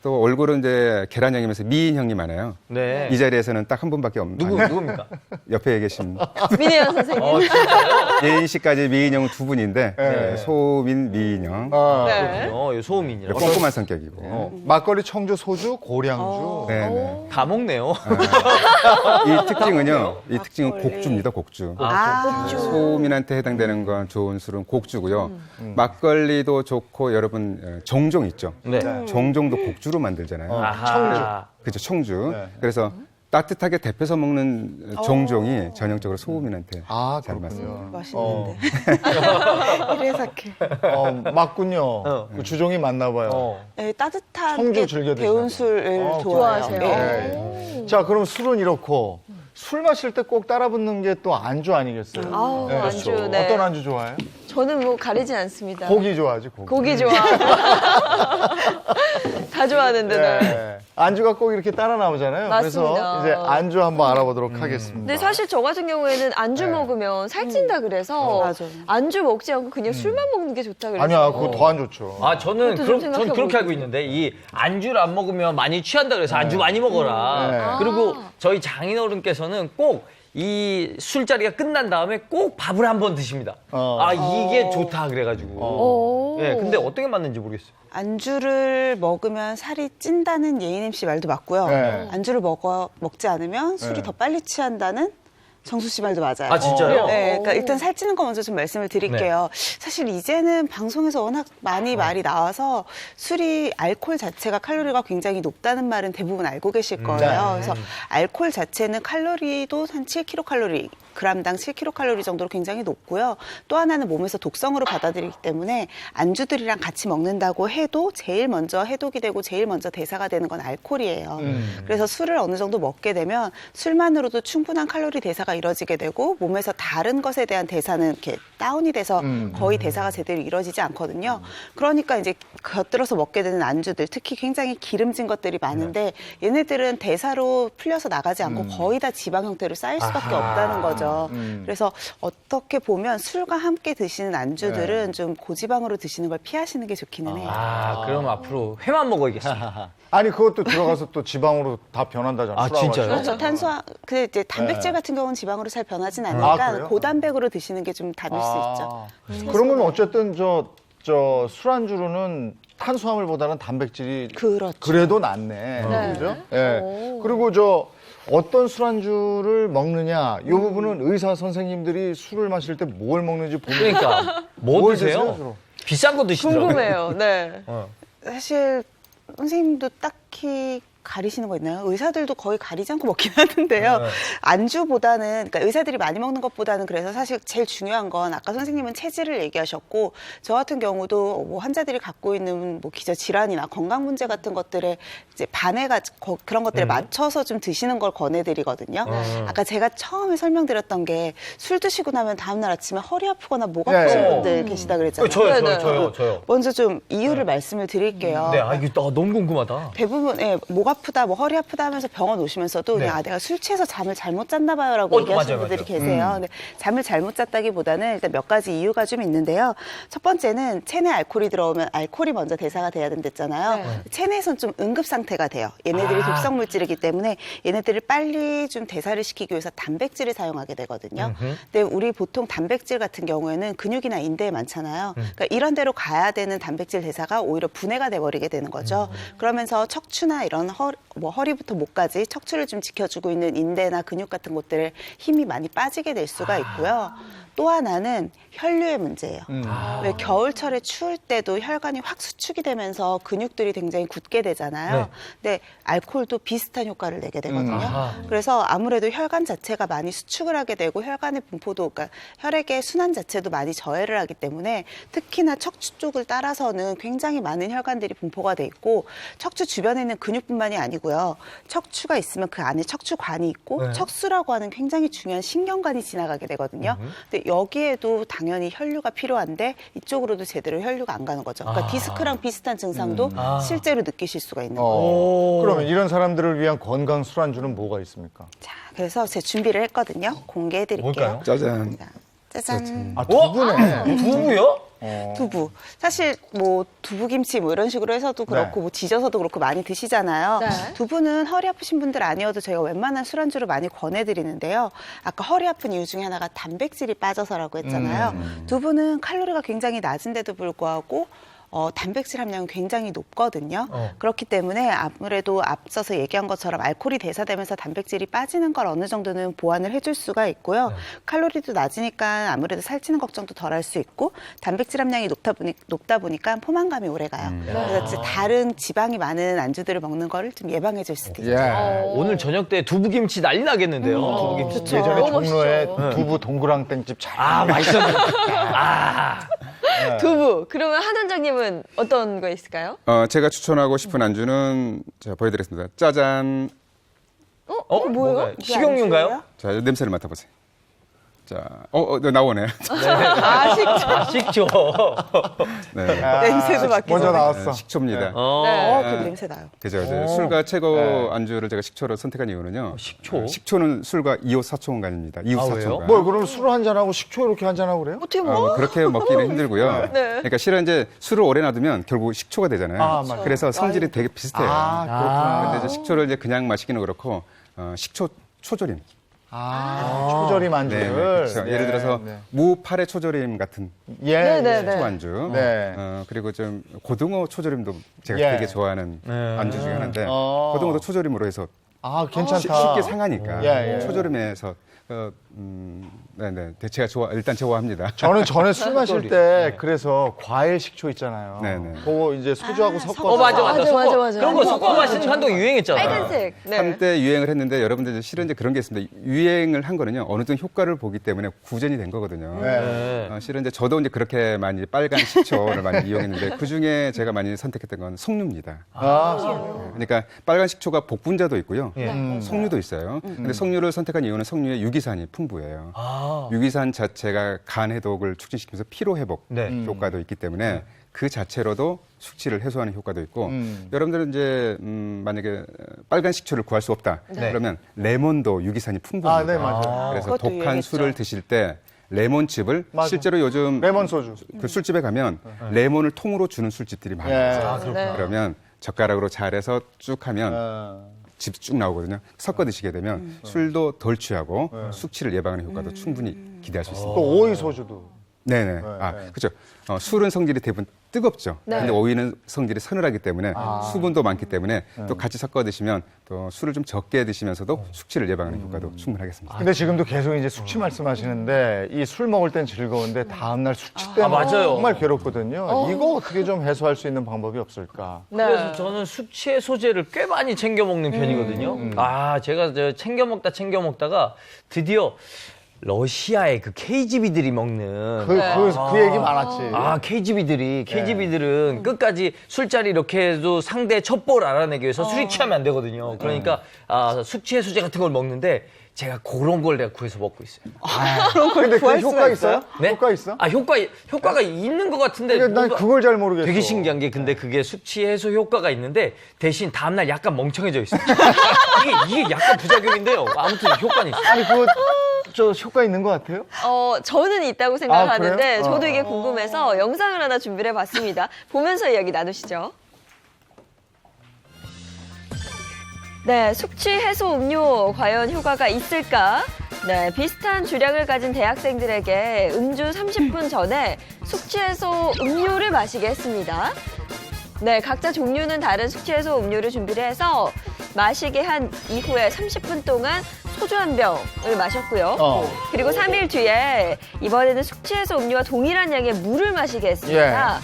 또 얼굴은 이제 계란형이면서 미인형이 많아요. 네. 이 자리에서는 딱 한 분밖에 없는. 누굽니까? 옆에 계신 민혜연 선생님. 예인 씨까지 미인형 두 분인데 네. 소민 미인형. 그렇군요. 소음인이요. 꼼꼼한 성격이고. 막걸리, 청주, 소주, 고량주. 네네. 다 먹네요. 이 특징은요. 이 특징은 곡주입니다. 곡주. 곡주. 소민한테 해당되는 건 좋은 술은 곡주고요. 막걸리도 좋고 여러분 정종 있죠. 네. 정종도 곡주로 만들잖아요. 청주. 그렇죠. 청주. 네. 그래서 따뜻하게 데펴서 먹는 정종이 전형적으로 소음인한테 잘 그렇군요. 맞습니다. 맛있는데. 이래석해. 맞군요. 그 주종이 맞나 봐요. 네, 따뜻한 청주 즐겨 배운 술을 좋아하세요. 네. 자, 그럼 술은 이렇고 술 마실 때 꼭 따라 붙는 게 또 안주 아니겠어요? 안주. 네. 어떤 안주 좋아해요? 저는 뭐 가리지 않습니다. 고기 좋아하지, 고기. 고기 좋아. 다 좋아하는데. 네. 안주가 꼭 이렇게 따라 나오잖아요. 맞습니다. 그래서 이제 안주 한번 알아보도록 하겠습니다. 근데 사실 저 같은 경우에는 안주 먹으면 살찐다 그래서 맞아요. 안주 먹지 않고 그냥 술만 먹는 게 좋다 그래서. 아니야, 그거 더 안 좋죠. 저는 그것도 좀 전 생각해보고 그렇게 알고 있는데 이 안주를 안 먹으면 많이 취한다 그래서 안주 많이 먹어라. 그리고 저희 장인어른께서는 꼭 이 술자리가 끝난 다음에 꼭 밥을 한 번 드십니다. 이게 좋다 그래가지고. 예, 근데 어떻게 맞는지 모르겠어요. 안주를 먹으면 살이 찐다는 예인임 씨 말도 맞고요. 네. 안주를 먹지 않으면 술이 더 빨리 취한다는 정수 씨 말도 맞아요. 아, 진짜요? 네, 그러니까 일단 살찌는 거 먼저 좀 말씀을 드릴게요. 사실 이제는 방송에서 워낙 많이 말이 나와서 술이 알코올 자체가 칼로리가 굉장히 높다는 말은 대부분 알고 계실 거예요. 그래서 알코올 자체는 칼로리도 한 7kcal, g당 7kcal 정도로 굉장히 높고요. 또 하나는 몸에서 독성으로 받아들이기 때문에 안주들이랑 같이 먹는다고 해도 제일 먼저 해독이 되고 제일 먼저 대사가 되는 건 알코올이에요. 그래서 술을 어느 정도 먹게 되면 술만으로도 충분한 칼로리 대사가 이루어지게 되고 몸에서 다른 것에 대한 대사는 이렇게 다운이 돼서 거의 대사가 제대로 이루어지지 않거든요. 그러니까 이제 곁들여서 먹게 되는 안주들, 특히 굉장히 기름진 것들이 많은데 얘네들은 대사로 풀려서 나가지 않고 거의 다 지방 형태로 쌓일 수밖에 없다는 거죠. 그래서 어떻게 보면 술과 함께 드시는 안주들은 좀 고지방으로 드시는 걸 피하시는 게 좋기는 해요. 그럼 앞으로 회만 먹어야겠습니다. 아니, 그것도 들어가서 또 지방으로 다 변한다잖아요. 술 진짜요? 그렇죠. 이제 단백질 같은 경우는 지방으로 잘 변하진 않으니까 고단백으로 드시는 게 좀 답일 수 있죠. 그러면 어쨌든 저 술안주로는 탄수화물보다는 단백질이 그렇죠. 그래도 낫네. 그죠? 예. 그리고 어떤 술안주를 먹느냐, 이 부분은 의사 선생님들이 술을 마실 때 뭘 먹는지 보면. 그러니까 뭐 뭘 드세요? 비싼 거 드시더라고요. 궁금해요. 네. 사실 선생님도 딱히 가리시는 거 있나요? 의사들도 거의 가리지 않고 먹긴 하는데요. 안주보다는, 그러니까 의사들이 많이 먹는 것보다는 그래서 사실 제일 중요한 건 아까 선생님은 체질을 얘기하셨고 저 같은 경우도 뭐 환자들이 갖고 있는 뭐 기저 질환이나 건강 문제 같은 것들에 이제 그런 것들에 맞춰서 좀 드시는 걸 권해드리거든요. 아까 제가 처음에 설명드렸던 게 술 드시고 나면 다음날 아침에 허리 아프거나 목 아프신 분들 계시다 그랬잖아요. 저요. 먼저 좀 이유를 말씀을 드릴게요. 네, 이게 너무 궁금하다. 대부분 목 아프다, 뭐 허리 아프다 하면서 병원 오시면서도 그냥 내가 술 취해서 잠을 잘못 잤나 봐요라고 얘기하시는 분들이 계세요. 근데 잠을 잘못 잤다기보다는 일단 몇 가지 이유가 좀 있는데요. 첫 번째는 체내 알코올이 들어오면 알코올이 먼저 대사가 돼야 된댔잖아요. 체내에선 좀 응급 상태가 돼요. 얘네들이 독성 물질이기 때문에 얘네들을 빨리 좀 대사를 시키기 위해서 단백질을 사용하게 되거든요. 근데 우리 보통 단백질 같은 경우에는 근육이나 인대에 많잖아요. 그러니까 이런 데로 가야 되는 단백질 대사가 오히려 분해가 돼버리게 되는 거죠. 그러면서 척추나 이런 허리 허리부터 목까지 척추를 좀 지켜주고 있는 인대나 근육 같은 곳들에 힘이 많이 빠지게 될 수가 있고요. 또 하나는 혈류의 문제예요. 왜 겨울철에 추울 때도 혈관이 확 수축이 되면서 근육들이 굉장히 굳게 되잖아요. 네. 근데 알코올도 비슷한 효과를 내게 되거든요. 그래서 아무래도 혈관 자체가 많이 수축을 하게 되고 혈관의 분포도, 그러니까 혈액의 순환 자체도 많이 저해를 하기 때문에 특히나 척추 쪽을 따라서는 굉장히 많은 혈관들이 분포가 돼 있고 척추 주변에 있는 근육뿐만이 아니고요. 척추가 있으면 그 안에 척추관이 있고 네. 척수라고 하는 굉장히 중요한 신경관이 지나가게 되거든요. 근데 여기에도 당연히 혈류가 필요한데 이쪽으로도 제대로 혈류가 안 가는 거죠. 그러니까 디스크랑 비슷한 증상도 실제로 느끼실 수가 있는 거예요. 그러면 이런 사람들을 위한 건강 술안주는 뭐가 있습니까? 그래서 제가 준비를 했거든요. 공개해 드릴게요. 짜잔. 짜잔. 아, 두부네. 두부요? 두부. 사실 뭐 두부김치 뭐 이런 식으로 해서도 그렇고 뭐 지져서도 그렇고 많이 드시잖아요. 네. 두부는 허리 아프신 분들 아니어도 저희가 웬만한 술안주로 많이 권해드리는데요. 아까 허리 아픈 이유 중에 하나가 단백질이 빠져서라고 했잖아요. 두부는 칼로리가 굉장히 낮은데도 불구하고 단백질 함량은 굉장히 높거든요. 그렇기 때문에 아무래도 앞서서 얘기한 것처럼 알코올이 대사되면서 단백질이 빠지는 걸 어느 정도는 보완을 해줄 수가 있고요. 칼로리도 낮으니까 아무래도 살찌는 걱정도 덜 할 수 있고 단백질 함량이 높다 보니까 포만감이 오래가요. 그래서 이제 다른 지방이 많은 안주들을 먹는 거를 좀 예방해 줄 수도 있죠. 오늘 저녁 때 두부김치 난리 나겠는데요. 두부김치. 그쵸. 예전에 종로에 두부 동그랑땡집 잘 맛있었는데. 두부. 그러면 한 원장님은 어떤 거 있을까요? 제가 추천하고 싶은 안주는 제가 보여드리겠습니다. 짜잔. 뭐예요? 식용유인가요? 자, 냄새를 맡아보세요. 자, 나오네. 식초. 네. 냄새도 맡기죠. 먼저 나왔어. 식초입니다. 그 냄새 나요. 그죠. 술과 최고 안주를 제가 식초로 선택한 이유는요. 식초? 식초는 술과 이웃사촌간입니다. 이웃사촌간. 뭐 그럼 술 한잔하고 식초 이렇게 한잔하고 그래요? 어떻게 먹어? 그렇게 먹기는 힘들고요. 네. 그러니까 실은 이제 술을 오래 놔두면 결국 식초가 되잖아요. 맞아요. 그래서 성질이 되게 비슷해요. 그렇구나. 근데 이제 식초를 이제 그냥 마시기는 그렇고 식초 초조림. 초절임 안주를. 그렇죠. 예를 들어서 무파래 초절임 같은 식초 안주. 그리고 좀 고등어 초절임도 제가 되게 좋아하는 안주 중에 하나인데 고등어도 초절임으로 해서 괜찮다. 쉽게 상하니까 초절임에서 제가 일단 좋아합니다. 저는 전에 술 마실 때 그래서 과일 식초 있잖아요. 그거 이제 소주하고 섞어서. 맞아. 그런 거 섞어 마시는 한동 유행했잖아요. 빨간색. 한때 유행을 했는데 여러분들 실은 이제 그런 게 있습니다. 유행을 한 거는요 어느 정도 효과를 보기 때문에 구전이 된 거거든요. 실은 이제 저도 이제 그렇게 많이 빨간 식초를 많이 이용했는데 그 중에 제가 많이 선택했던 건 석류입니다. 그러니까 빨간 식초가 복분자도 있고요, 석류도 있어요. 근데 석류를 선택한 이유는 석류에 유기산이 풍부해요. 유기산 자체가 간 해독을 촉진시키면서 피로 회복 효과도 있기 때문에 그 자체로도 숙취를 해소하는 효과도 있고 여러분들은 이제 만약에 빨간 식초를 구할 수 없다 그러면 레몬도 유기산이 풍부합니다. 맞아요. 그래서 독한 술을 드실 때 레몬즙을 실제로 요즘 레몬 소주 그 술집에 가면 레몬을 통으로 주는 술집들이 많아요. 그러면 젓가락으로 잘해서 쭉 하면 즙 쭉 나오거든요. 섞어 드시게 되면 술도 덜 취하고 숙취를 예방하는 효과도 충분히 기대할 수 있습니다. 또 오이 소주도. 네네. 그렇죠. 술은 성질이 대부분 뜨겁죠. 근데 오이는 성질이 서늘하기 때문에 수분도 많기 때문에 또 같이 섞어 드시면 또 술을 좀 적게 드시면서도 숙취를 예방하는 효과도 충분하겠습니다. 근데 지금도 계속 이제 숙취 말씀하시는데 이 술 먹을 땐 즐거운데 다음날 숙취 때문에 정말 괴롭거든요. 이거 어떻게 좀 해소할 수 있는 방법이 없을까? 그래서 저는 숙취 해소제를 꽤 많이 챙겨 먹는 편이거든요. 제가 챙겨 먹다가 드디어 러시아의 그 KGB들이 먹는 그 얘기 많았지. KGB들은 끝까지 술자리 이렇게 해도 상대 첩보를 알아내기 위해서 술이 취하면 안 되거든요. 그러니까 숙취 해소제 같은 걸 먹는데 제가 그런 걸 내가 구해서 먹고 있어요. 그런 걸 근데 그 효과 있어요? 네? 효과 있어? 효과가 있는 것 같은데. 난 그걸 잘 모르겠어. 되게 신기한 게 근데 그게 숙취 해소 효과가 있는데 대신 다음날 약간 멍청해져 있어요. 이게 약간 부작용인데요. 아무튼 효과는 있어요. 아니 그거 효과 있는 것 같아요? 저는 있다고 생각하는데 그래요? 저도 이게 궁금해서 영상을 하나 준비를 해봤습니다. 보면서 이야기 나누시죠. 네, 숙취 해소 음료 과연 효과가 있을까? 네, 비슷한 주량을 가진 대학생들에게 음주 30분 전에 숙취 해소 음료를 마시게 했습니다. 네, 각자 종류는 다른 숙취 해소 음료를 준비를 해서 마시게 한 이후에 30분 동안 소주 한 병을 마셨고요. 그리고 3일 뒤에 이번에는 숙취해소 음료와 동일한 양의 물을 마시게 했습니다.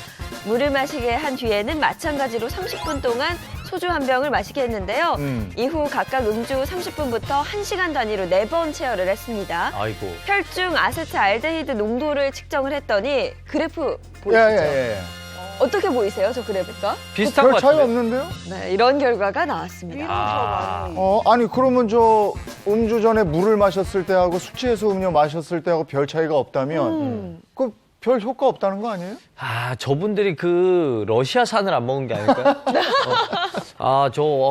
물을 마시게 한 뒤에는 마찬가지로 30분 동안 소주 한 병을 마시게 했는데요. 이후 각각 음주 30분부터 1시간 단위로 4번 체열을 했습니다. 아이고. 혈중 아세트알데히드 농도를 측정을 했더니 그래프 보이시죠? 어떻게 보이세요, 저 그래프가? 비슷한 별 것 차이 같은데? 없는데요? 네, 이런 결과가 나왔습니다. 아니 그러면 저 음주 전에 물을 마셨을 때하고 숙취해소 음료 마셨을 때하고 별 차이가 없다면 그 별 효과 없다는 거 아니에요? 아, 저분들이 그 러시아산을 안 먹은 게 아닐까요?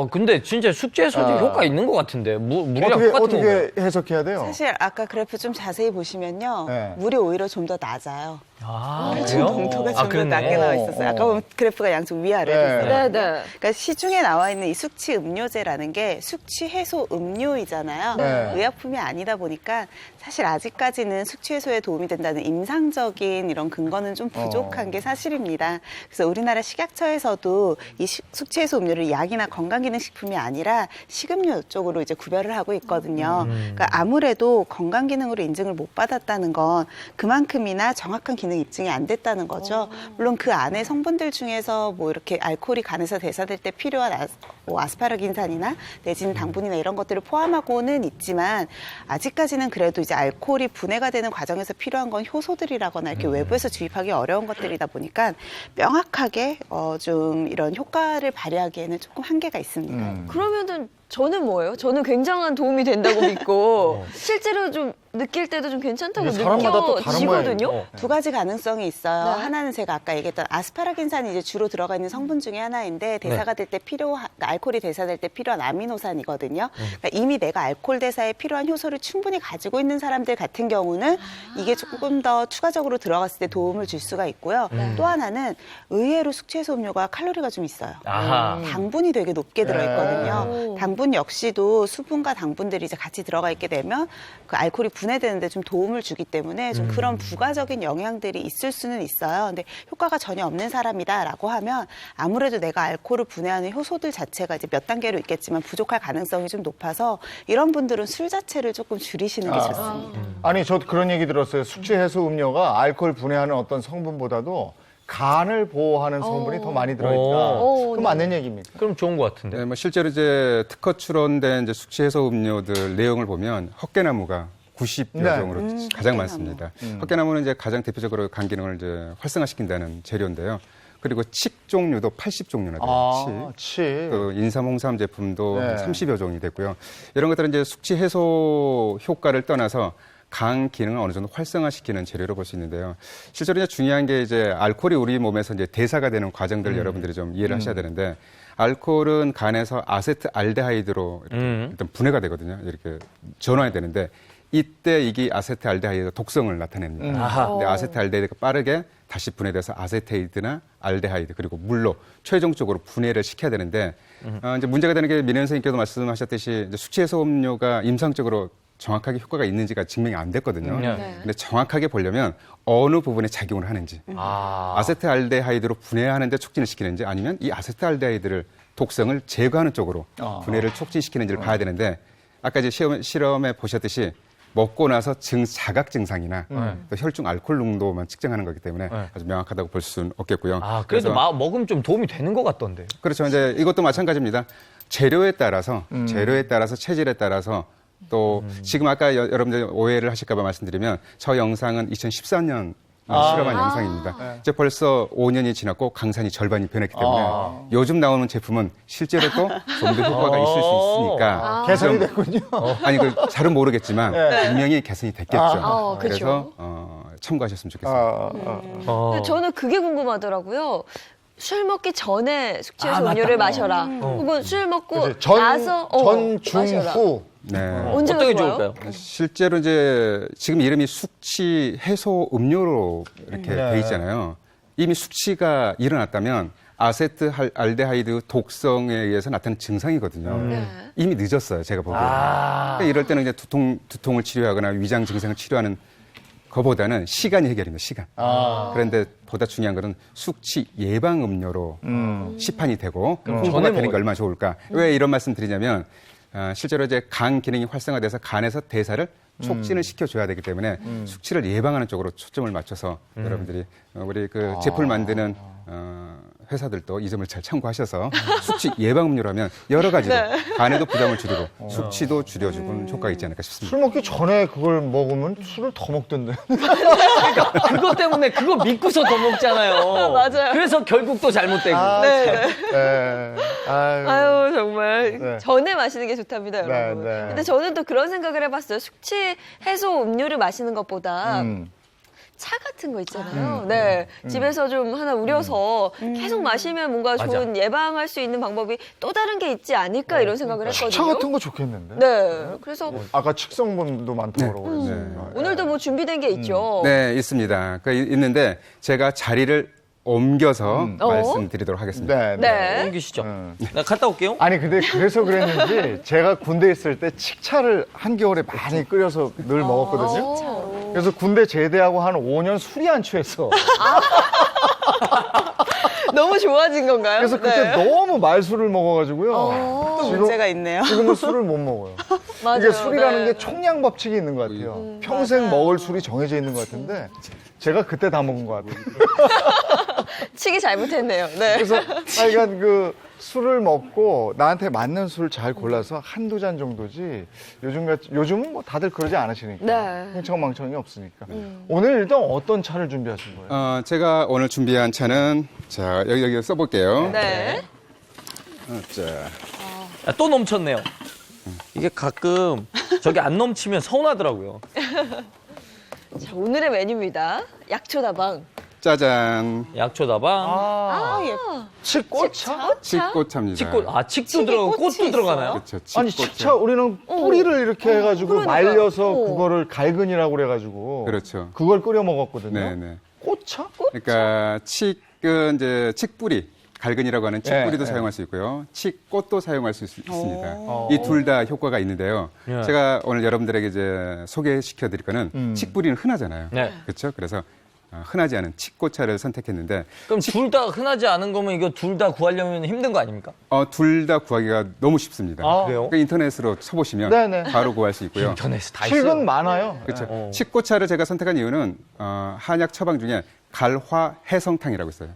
근데 진짜 숙취해소제 효과 있는 것 같은데 물이랑 똑같은 건가요? 어떻게 해석해야 돼요? 사실 아까 그래프 좀 자세히 보시면요. 네. 물이 오히려 좀 더 낮아요. 혈중 그래요? 농도가 좀 더 그러네. 낮게 나와 있었어요. 아까 보면 그래프가 양쪽 위아래로 있어요. 네. 그러니까 시중에 나와 있는 이 숙취 음료제라는 게 숙취 해소 음료이잖아요. 네. 의약품이 아니다 보니까 사실 아직까지는 숙취 해소에 도움이 된다는 임상적인 이런 근거는 좀 부족한 게 사실입니다. 그래서 우리나라 식약처에서도 이 숙취 해소 음료를 약이나 건강기능식품이 아니라 식음료 쪽으로 이제 구별을 하고 있거든요. 그러니까 아무래도 건강기능으로 인증을 못 받았다는 건 그만큼이나 정확한 기능 입증이 안 됐다는 거죠. 물론 그 안에 성분들 중에서 뭐 이렇게 알코올이 간에서 대사될 때 필요한 아스파라긴산이나 내지는 당분이나 이런 것들을 포함하고는 있지만 아직까지는 그래도 이제 알코올이 분해가 되는 과정에서 필요한 건 효소들이라거나 이렇게 외부에서 주입하기 어려운 것들이다 보니까 명확하게 좀 이런 효과를 발휘하기에는 조금 한계가 있습니다. 그러면은 저는 뭐예요? 저는 굉장한 도움이 된다고 믿고 실제로 좀 느낄 때도 좀 괜찮다고 사람마다 또 다른 느껴지거든요. 두 가지 가능성이 있어요. 네. 하나는 제가 아까 얘기했던 아스파라긴산이 이제 주로 들어가 있는 성분 중에 하나인데 대사가 될 때 알코올이 대사될 때 필요한 아미노산이거든요. 그러니까 이미 내가 알코올 대사에 필요한 효소를 충분히 가지고 있는 사람들 같은 경우는 이게 조금 더 추가적으로 들어갔을 때 도움을 줄 수가 있고요. 또 하나는 의외로 숙취해소 음료가 칼로리가 좀 있어요. 당분이 되게 높게 들어있거든요. 당분 역시도 수분과 당분들이 이제 같이 들어가 있게 되면 그 알코올이 분해되는데 좀 도움을 주기 때문에 좀 그런 부가적인 영향들이 있을 수는 있어요. 근데 효과가 전혀 없는 사람이다라고 하면 아무래도 내가 알코올을 분해하는 효소들 자체가 이제 몇 단계로 있겠지만 부족할 가능성이 좀 높아서 이런 분들은 술 자체를 조금 줄이시는 게 좋습니다. 아니 저도 그런 얘기 들었어요. 숙취해소 음료가 알코올 분해하는 어떤 성분보다도 간을 보호하는 성분이 더 많이 들어있다. 그건 맞는 얘기입니까? 그럼 좋은 것 같은데. 네, 뭐 실제로 이제 특허 출원된 이제 숙취 해소 음료들 내용을 보면 헛개나무가 90여 종으로 가장 많습니다. 헛개나무는 이제 가장 대표적으로 간 기능을 이제 활성화시킨다는 재료인데요. 그리고 칡 종류도 80종류나 돼요. 칡. 그 인삼, 홍삼 제품도 30여 종이 됐고요. 이런 것들은 이제 숙취 해소 효과를 떠나서 간 기능을 어느 정도 활성화시키는 재료로 볼 수 있는데요. 실제로 이제 중요한 게 이제 알코올이 우리 몸에서 이제 대사가 되는 과정들을 여러분들이 좀 이해를 하셔야 되는데 알코올은 간에서 아세트알데하이드로 일단 분해가 되거든요. 이렇게 전환이 되는데 이때 이게 아세트알데하이드 독성을 나타냅니다. 근데 아세트알데하이드가 빠르게 다시 분해돼서 아세테이드나 알데하이드 그리고 물로 최종적으로 분해를 시켜야 되는데 이제 문제가 되는 게 민현 선생님께도 말씀하셨듯이 이제 숙취해소 음료가 임상적으로 정확하게 효과가 있는지가 증명이 안 됐거든요. 근데 정확하게 보려면 어느 부분에 작용을 하는지 아세트알데하이드로 분해하는 데 촉진을 시키는지 아니면 이 아세트알데하이드를 독성을 제거하는 쪽으로 분해를 촉진시키는지를 봐야 되는데 아까 이제 실험에 보셨듯이 먹고 나서 자각 증상이나 또 혈중 알코올 농도만 측정하는 거기 때문에 아주 명확하다고 볼 수는 없겠고요. 그래도 먹으면 좀 도움이 되는 것 같던데요. 그렇죠. 이제 이것도 마찬가지입니다. 재료에 따라서 체질에 따라서 또 지금 아까 여러분들 오해를 하실까 봐 말씀드리면 저 영상은 2014년 실험한 영상입니다. 이제 벌써 5년이 지났고 강산이 절반이 변했기 때문에 요즘 나오는 제품은 실제로 또 좀 더 효과가 있을 수 있으니까 개선이 됐군요. 아니 잘은 모르겠지만 분명히 개선이 됐겠죠. 그렇죠. 그래서 참고하셨으면 좋겠습니다. 저는 그게 궁금하더라고요. 술 먹기 전에 숙취해소 음료를 마셔라. 혹은 술 먹고 나서 전, 중, 마셔라. 후. 네. 언제가 어떤 게 좋아요? 좋을까요? 실제로 이제 지금 이름이 숙취 해소 음료로 이렇게 돼 있잖아요. 이미 숙취가 일어났다면 아세트알데하이드 독성에 의해서 나타나는 증상이거든요. 이미 늦었어요, 제가 보기에는. 그러니까 이럴 때는 이제 두통을 치료하거나 위장 증상을 치료하는 그거보다는 시간이 해결입니다. 시간. 그런데 보다 중요한 것은 숙취 예방 음료로 시판이 되고 홍보가 되는 게 얼마나 좋을까. 왜 이런 말씀 드리냐면 실제로 이제 간 기능이 활성화돼서 간에서 대사를 촉진을 시켜줘야 되기 때문에 숙취를 예방하는 쪽으로 초점을 맞춰서 여러분들이 우리 그 제품을 만드는 회사들도 이 점을 잘 참고하셔서 숙취 예방 음료라면 여러 가지로 간에도 부담을 줄이고 숙취도 줄여주는 효과가 있지 않을까 싶습니다. 술 먹기 전에 그걸 먹으면 술을 더 먹던데. 그러니까 그것 때문에 그거 믿고서 더 먹잖아요. 맞아요. 그래서 결국 또 잘못되고. 아유 정말 네. 전에 마시는 게 좋답니다, 여러분. 네. 근데 저는 또 그런 생각을 해봤어요. 숙취 해소 음료를 마시는 것보다 차 같은 거 있잖아요. 네. 집에서 좀 하나 우려서 계속 마시면 뭔가 좋은 예방할 수 있는 방법이 또 다른 게 있지 않을까 이런 생각을 했거든요. 차 같은 거 좋겠는데. 네. 그래서 아까 칡성분도 많다고 그러고. 오늘도 뭐 준비된 게 있죠. 네, 있습니다. 있는데 제가 자리를 옮겨서 말씀드리도록 하겠습니다. 네. 옮기시죠. 나 갔다 올게요. 아니 근데 그래서 그랬는지 제가 군대에 있을 때 칡차를 한겨울에 많이 끓여서 늘 먹었거든요. 그래서 군대 제대하고 한 5년 술이 안 취했어. 너무 좋아진 건가요? 그래서 그때 너무 말술을 먹어가지고요. 또 문제가 있네요. 지금은 술을 못 먹어요. 맞아요. 이게 술이라는 네. 게 총량 법칙이 있는 것 같아요. 평생 먹을 술이 정해져 있는 것 같은데 제가 그때 다 먹은 것 같아요. 치기 잘못했네요. 네. 그래서 하여간 그 술을 먹고 나한테 맞는 술 잘 골라서 한두 잔 정도지 요즘은 뭐 다들 그러지 않으시니까. 네. 흥청망청이 없으니까. 오늘 일단 어떤 차를 준비하신 거예요? 제가 오늘 준비한 차는 자 여기 써볼게요. 네. 자, 또 넘쳤네요. 이게 가끔 저기 안 넘치면 서운하더라고요. 자, 오늘의 메뉴입니다. 약초다방. 짜잔. 약초다방. 예뻐. 칡꽃차? 칡꽃차입니다. 칡도 들어가고 꽃도 들어가나요? 그렇죠. 아니 칡차 우리는 뿌리를 이렇게 해가지고 그러니까요. 말려서 그거를 갈근이라고 그래가지고 그렇죠. 그걸 끓여 먹었거든요. 네네. 꽃차? 그러니까 칡은 이제 칡뿌리. 갈근이라고 하는 칡뿌리도 사용할 수 있고요. 칡꽃도 사용할 수 있습니다. 이 둘 다 효과가 있는데요. 제가 오늘 여러분들에게 이제 소개시켜 드릴 거는 칡뿌리는 흔하잖아요. 네. 그렇죠? 그래서 흔하지 않은 칡꽃차를 선택했는데 그럼 둘 다 흔하지 않은 거면 이거 둘 다 구하려면 힘든 거 아닙니까? 둘 다 구하기가 너무 쉽습니다. 그래요? 그러니까 인터넷으로 쳐보시면 네네. 바로 구할 수 있고요. 인터넷에 다 있어요. 칡은 많아요. 그렇죠. 칡꽃차를 제가 선택한 이유는 한약 처방 중에 갈화 해성탕이라고 있어요.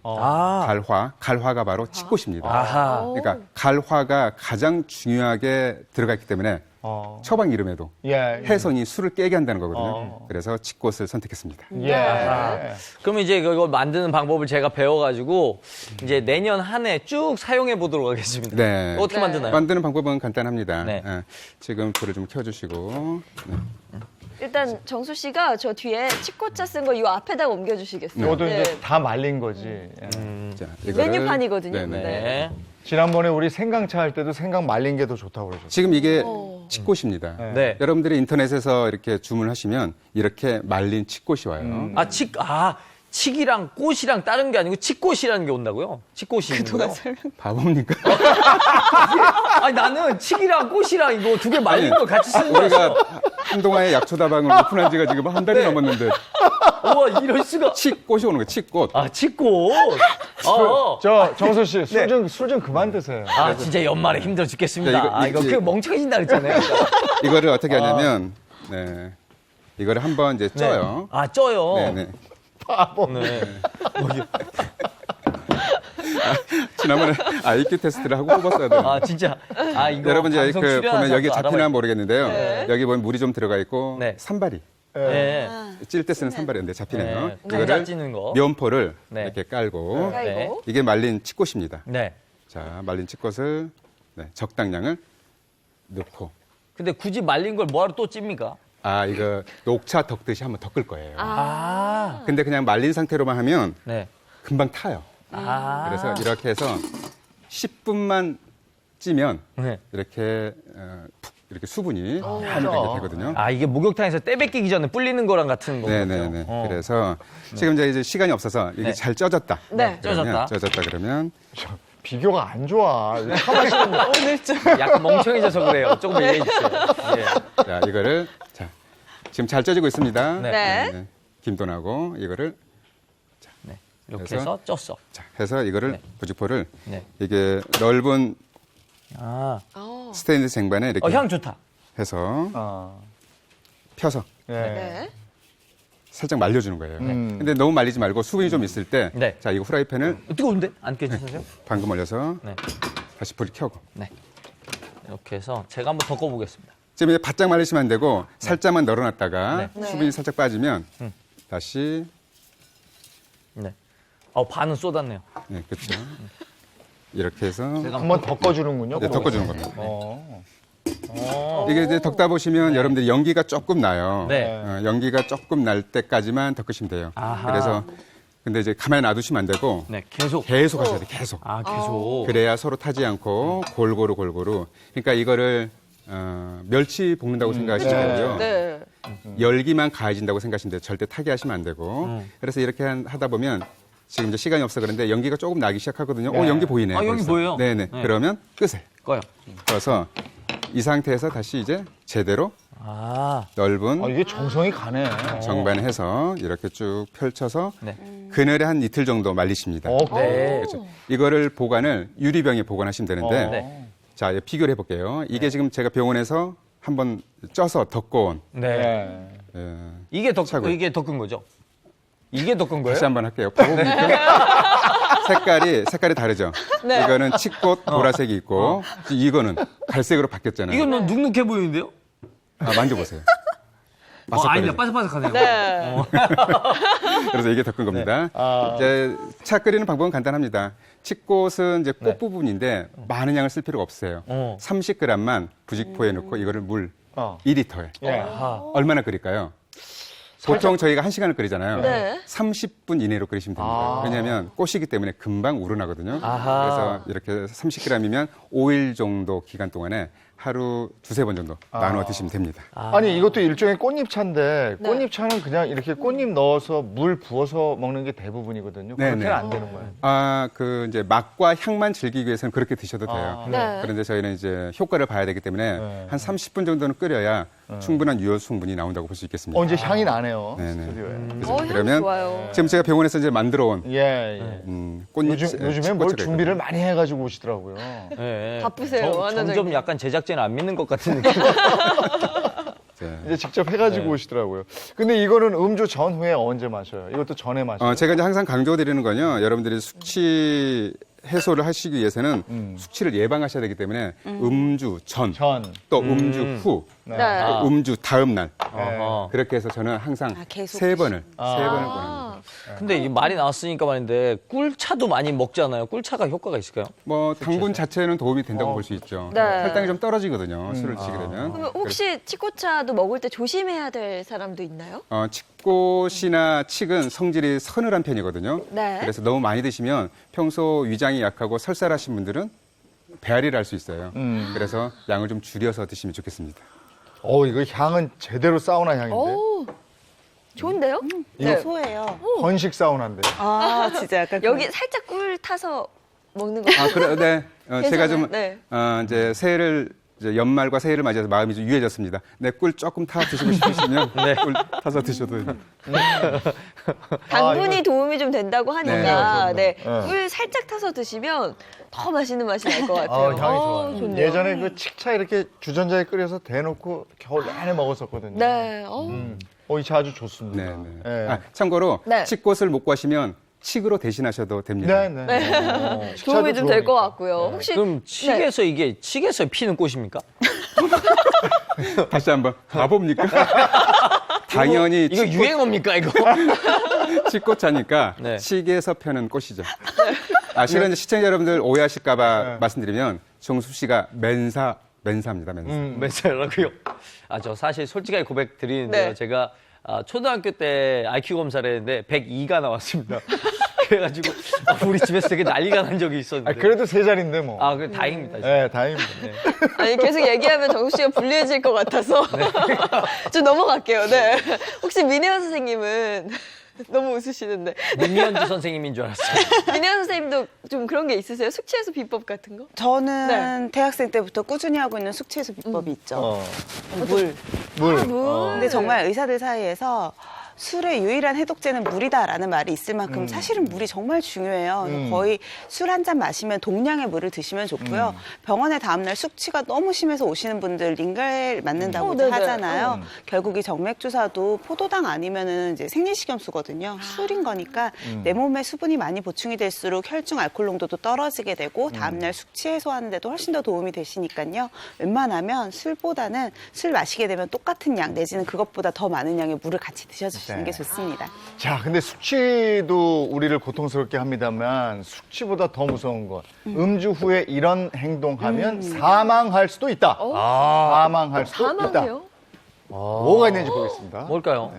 갈화가 바로 칡꽃입니다. 아하. 그러니까 갈화가 가장 중요하게 들어가 있기 때문에 처방 이름에도 해성이 술을 깨게 한다는 거거든요. 그래서 칡꽃을 선택했습니다. 그럼 이제 이걸 만드는 방법을 제가 배워가지고 이제 내년 한 해 쭉 사용해 보도록 하겠습니다. 네. 어떻게 만드나요? 만드는 방법은 간단합니다. 네. 지금 불을 좀 켜주시고. 네. 일단 정수 씨가 저 뒤에 칡꽃차 쓴 거 이 앞에다가 옮겨주시겠어요? 이것도 이제 다 말린 거지. 자, 메뉴판이거든요. 네네. 네. 지난번에 우리 생강차 할 때도 생강 말린 게 더 좋다고 그러죠. 지금 이게 칡꽃입니다. 네. 여러분들이 인터넷에서 이렇게 주문하시면 이렇게 말린 칡꽃이 와요. 칡이랑 꽃이랑 다른 게 아니고 칡꽃이라는 게 온다고요? 칡꽃이 있는 거요? 바보입니까? 아니 나는 칡이랑 꽃이랑 이거 두 개 말린 걸 같이 쓰는 거야. 우리가 한동안의 약초다방을 오픈한 지가 지금 한 달이 넘었는데 우와 이럴 수가. 칡꽃이 오는 거예요. 칡꽃. 칡꽃. 정수 씨, 술 좀 그만 드세요. 진짜 연말에 힘들어 죽겠습니다. 네, 이거 멍청해진다 그랬잖아요. 이거를 어떻게 하냐면 이거를 한번 이제 쪄요. 쪄요. 네네. 바보. 네. 지난번에 IQ 테스트를 하고 뽑았어야 돼요. 진짜. 이거 여러분 이제 방송 보면 출연하셔서 여기 잡히나 알아봐야 모르겠는데요. 여기 보면 물이 좀 들어가 있고 산발이. 네. 찔 때 쓰는 산발인데 잡히네요. 감자 찌는 거. 면포를 이렇게 깔고 이게 말린 칡꽃입니다. 네. 자, 말린 칡꽃을 적당량을 넣고. 근데 굳이 말린 걸 뭐하러 또 찝니까? 이거 녹차 덮듯이 한번 덮을 거예요. 근데 그냥 말린 상태로만 하면 금방 타요. 그래서 이렇게 해서 10분만 찌면 이렇게 이렇게 수분이 함유되게 되거든요. 이게 목욕탕에서 때 뺏기기 전에 불리는 거랑 같은 거군요. 네네네. 그래서 지금 이제 시간이 없어서 이게 잘 쪄졌다. 네. 쪄졌다 그러면 비교가 안 좋아. 오늘 좀 약간 멍청해져서 그래요. 조금 이해해 주세요. 자, 이거를 지금 잘 쪄지고 있습니다. 네. 김돈하고 이거를 이렇게 해서 쪘어. 자, 해서 이거를 부직포를 네. 이게 넓은 스테인리스 쟁반에 이렇게 향 좋다. 해서 펴서 네. 살짝 말려주는 거예요. 근데 너무 말리지 말고 수분이 좀 있을 때, 자 이거 프라이팬을 뜨거운데 안 깨지세요? 방금 올려서 다시 불 켜고. 네. 이렇게 해서 제가 한번 덮어보겠습니다. 지금 이제 바짝 말리시면 안 되고 살짝만 널어놨다가 수분이 살짝 빠지면 다시. 네. 반은 쏟았네요. 네, 그렇죠. 이렇게 해서 한번 덮어주는군요. 네, 덮어주는 겁니다. 이게 이제 덮다 보시면 여러분들이 연기가 조금 나요. 네. 연기가 조금 날 때까지만 덮으시면 돼요. 아하. 그래서 근데 이제 가만히 놔두시면 안 되고 계속 하셔야 돼요. 계속. 계속. 그래야 서로 타지 않고 골고루. 그러니까 이거를 멸치 볶는다고 생각하시면 되고요. 네. 열기만 가해진다고 생각하시면 돼요. 절대 타게 하시면 안 되고. 그래서 이렇게 하다 보면 지금 이제 시간이 없어 그런데 연기가 조금 나기 시작하거든요. 연기 보이네요. 연기 벌써. 보여요. 네네. 네. 그러면 끄세요. 꺼요. 꺼서 이 상태에서 다시 이제 제대로 넓은 이게 정성이 가네. 정반에 해서 이렇게 쭉 펼쳐서 그늘에 한 이틀 정도 말리십니다. 그렇죠. 이거를 보관을 유리병에 보관하시면 되는데 자 비교를 해볼게요. 이게 지금 제가 병원에서 한번 쪄서 덮고 온. 이게 덮은 거죠? 이게 덮은 거예요? 다시 한번 할게요. 색깔이 다르죠. 네. 이거는 칡꽃 보라색이 있고 이거는 갈색으로 바뀌었잖아요. 이건 너무 눅눅해 보이는데요? 만져보세요. 아니네, 바삭바삭하네요. 네. 그래서 이게 덮은 겁니다. 이제 차 끓이는 방법은 간단합니다. 칡꽃은 이제 꽃 부분인데 많은 양을 쓸 필요가 없어요. 30g만 부직포에 넣고 이거를 물 2리터에 얼마나 끓일까요? 보통 저희가 1시간을 끓이잖아요. 네. 30분 이내로 끓이시면 됩니다. 왜냐하면 꽃이기 때문에 금방 우러나거든요. 그래서 이렇게 30g이면 5일 정도 기간 동안에 하루 2-3번 정도 나눠 드시면 됩니다. 아니 이것도 일종의 꽃잎차인데 꽃잎차는 그냥 이렇게 꽃잎 넣어서 물 부어서 먹는 게 대부분이거든요. 그렇게는 안 되는 거예요. 그 이제 맛과 향만 즐기기 위해서는 그렇게 드셔도 돼요. 네. 그런데 저희는 이제 효과를 봐야 되기 때문에 한 30분 정도는 끓여야 충분한 유효 성분이 나온다고 볼 수 있겠습니다. 이제 향이 나네요. 네네. 스튜디오에. 향 그러면 좋아요. 지금 제가 병원에서 이제 만들어 온 꽃잎 요즘에 뭘 준비를 많이 해가지고 오시더라고요. 네. 바쁘세요, 원장님. 점점 약간 제작진을 안 믿는 것 같은 느낌. 이제 직접 해가지고 오시더라고요. 근데 이거는 음주 전후에 언제 마셔요? 이것도 전에 마셔요? 제가 이제 항상 강조드리는 건요. 여러분들이 숙취 해소를 하시기 위해서는 숙취를 예방하셔야 되기 때문에 음주 전, 또 음주 후, 또 음주 다음 날 그렇게 해서 저는 항상 세 번을 권합니다. 근데 이게 말이 나왔으니까 말인데 꿀차도 많이 먹잖아요. 꿀차가 효과가 있을까요? 뭐 당분 자체는 도움이 된다고 볼 수 있죠. 네. 혈당이 좀 떨어지거든요. 술을 드시게 되면. 그러면 혹시 치코차도 먹을 때 조심해야 될 사람도 있나요? 칡꽃이나 칡은 성질이 서늘한 편이거든요. 네. 그래서 너무 많이 드시면 평소 위장이 약하고 설사하신 분들은 배앓이를 할 수 있어요. 그래서 양을 좀 줄여서 드시면 좋겠습니다. 이거 향은 제대로 사우나 향인데. 오, 좋은데요? 이거 소예요. 건식 사우나인데. 진짜 약간 여기 살짝 꿀 타서 먹는 거. 그래, 네. 제가 좀 네. 이제 새해를 이제 연말과 새해를 맞이해서 마음이 좀 유해졌습니다. 네, 꿀 조금 타 드시고 싶으시면 꿀 타서 드셔도 됩니다. 당분이 도움이 좀 된다고 하니까 그렇죠. 꿀 살짝 타서 드시면 더 맛있는 맛이 날 것 같아요. 향이 좋아요. 좋네요. 예전에 그 칡차 이렇게 주전자에 끓여서 대놓고 겨울 내내 먹었었거든요. 네. 이 차 아주 좋습니다. 네. 참고로 칡꽃을 못 구하시면 칡으로 대신하셔도 됩니다. 네. 도움이 좀 될 것 같고요. 혹시 그럼 칡에서 이게 칡에서 피는 꽃입니까? 다시 한번 가봅니까? 당연히 이거 유행어입니까 이거? 칡꽃차니까 칡에서 펴는 꽃이죠. 실은 이제 시청자 여러분들 오해하실까봐 말씀드리면 정수 씨가 맨사입니다. 맨사라고요? 저 사실 솔직하게 고백 드리는데요. 제가 초등학교 때 IQ 검사를 했는데 102가 나왔습니다. 그래가지고 우리 집에서 되게 난리가 난 적이 있었는데. 그래도 세 자리인데 뭐. 그래 다행입니다. 네, 다행입니다. 아니 계속 얘기하면 정수 씨가 불리해질 것 같아서 좀 넘어갈게요. 네. 혹시 민혜원 선생님은 너무 웃으시는데. 민현주 선생님인 줄 알았어요. 민혜원 선생님도 좀 그런 게 있으세요? 숙취 해소 비법 같은 거? 저는 대학생 때부터 꾸준히 하고 있는 숙취 해소 비법이 있죠. 물. 물. 근데 정말 의사들 사이에서 술의 유일한 해독제는 물이다라는 말이 있을 만큼 사실은 물이 정말 중요해요. 그래서 거의 술 한 잔 마시면 동량의 물을 드시면 좋고요. 병원에 다음날 숙취가 너무 심해서 오시는 분들 링겔 맞는다고 이제 하잖아요. 결국 이 정맥 주사도 포도당 아니면은 이제 생리식염수거든요. 술인 거니까 내 몸에 수분이 많이 보충이 될수록 혈중 알코올 농도도 떨어지게 되고 다음날 숙취 해소하는 데도 훨씬 더 도움이 되시니까요. 웬만하면 술보다는 술 마시게 되면 똑같은 양 내지는 그것보다 더 많은 양의 물을 같이 드셔주시는 게 좋습니다. 자, 근데 숙취도 우리를 고통스럽게 합니다만 숙취보다 더 무서운 것. 음주 후에 이런 행동하면 사망할 수도 있다. 사망할 수도 사망해요? 있다. 뭐가 있는지 보겠습니다. 뭘까요?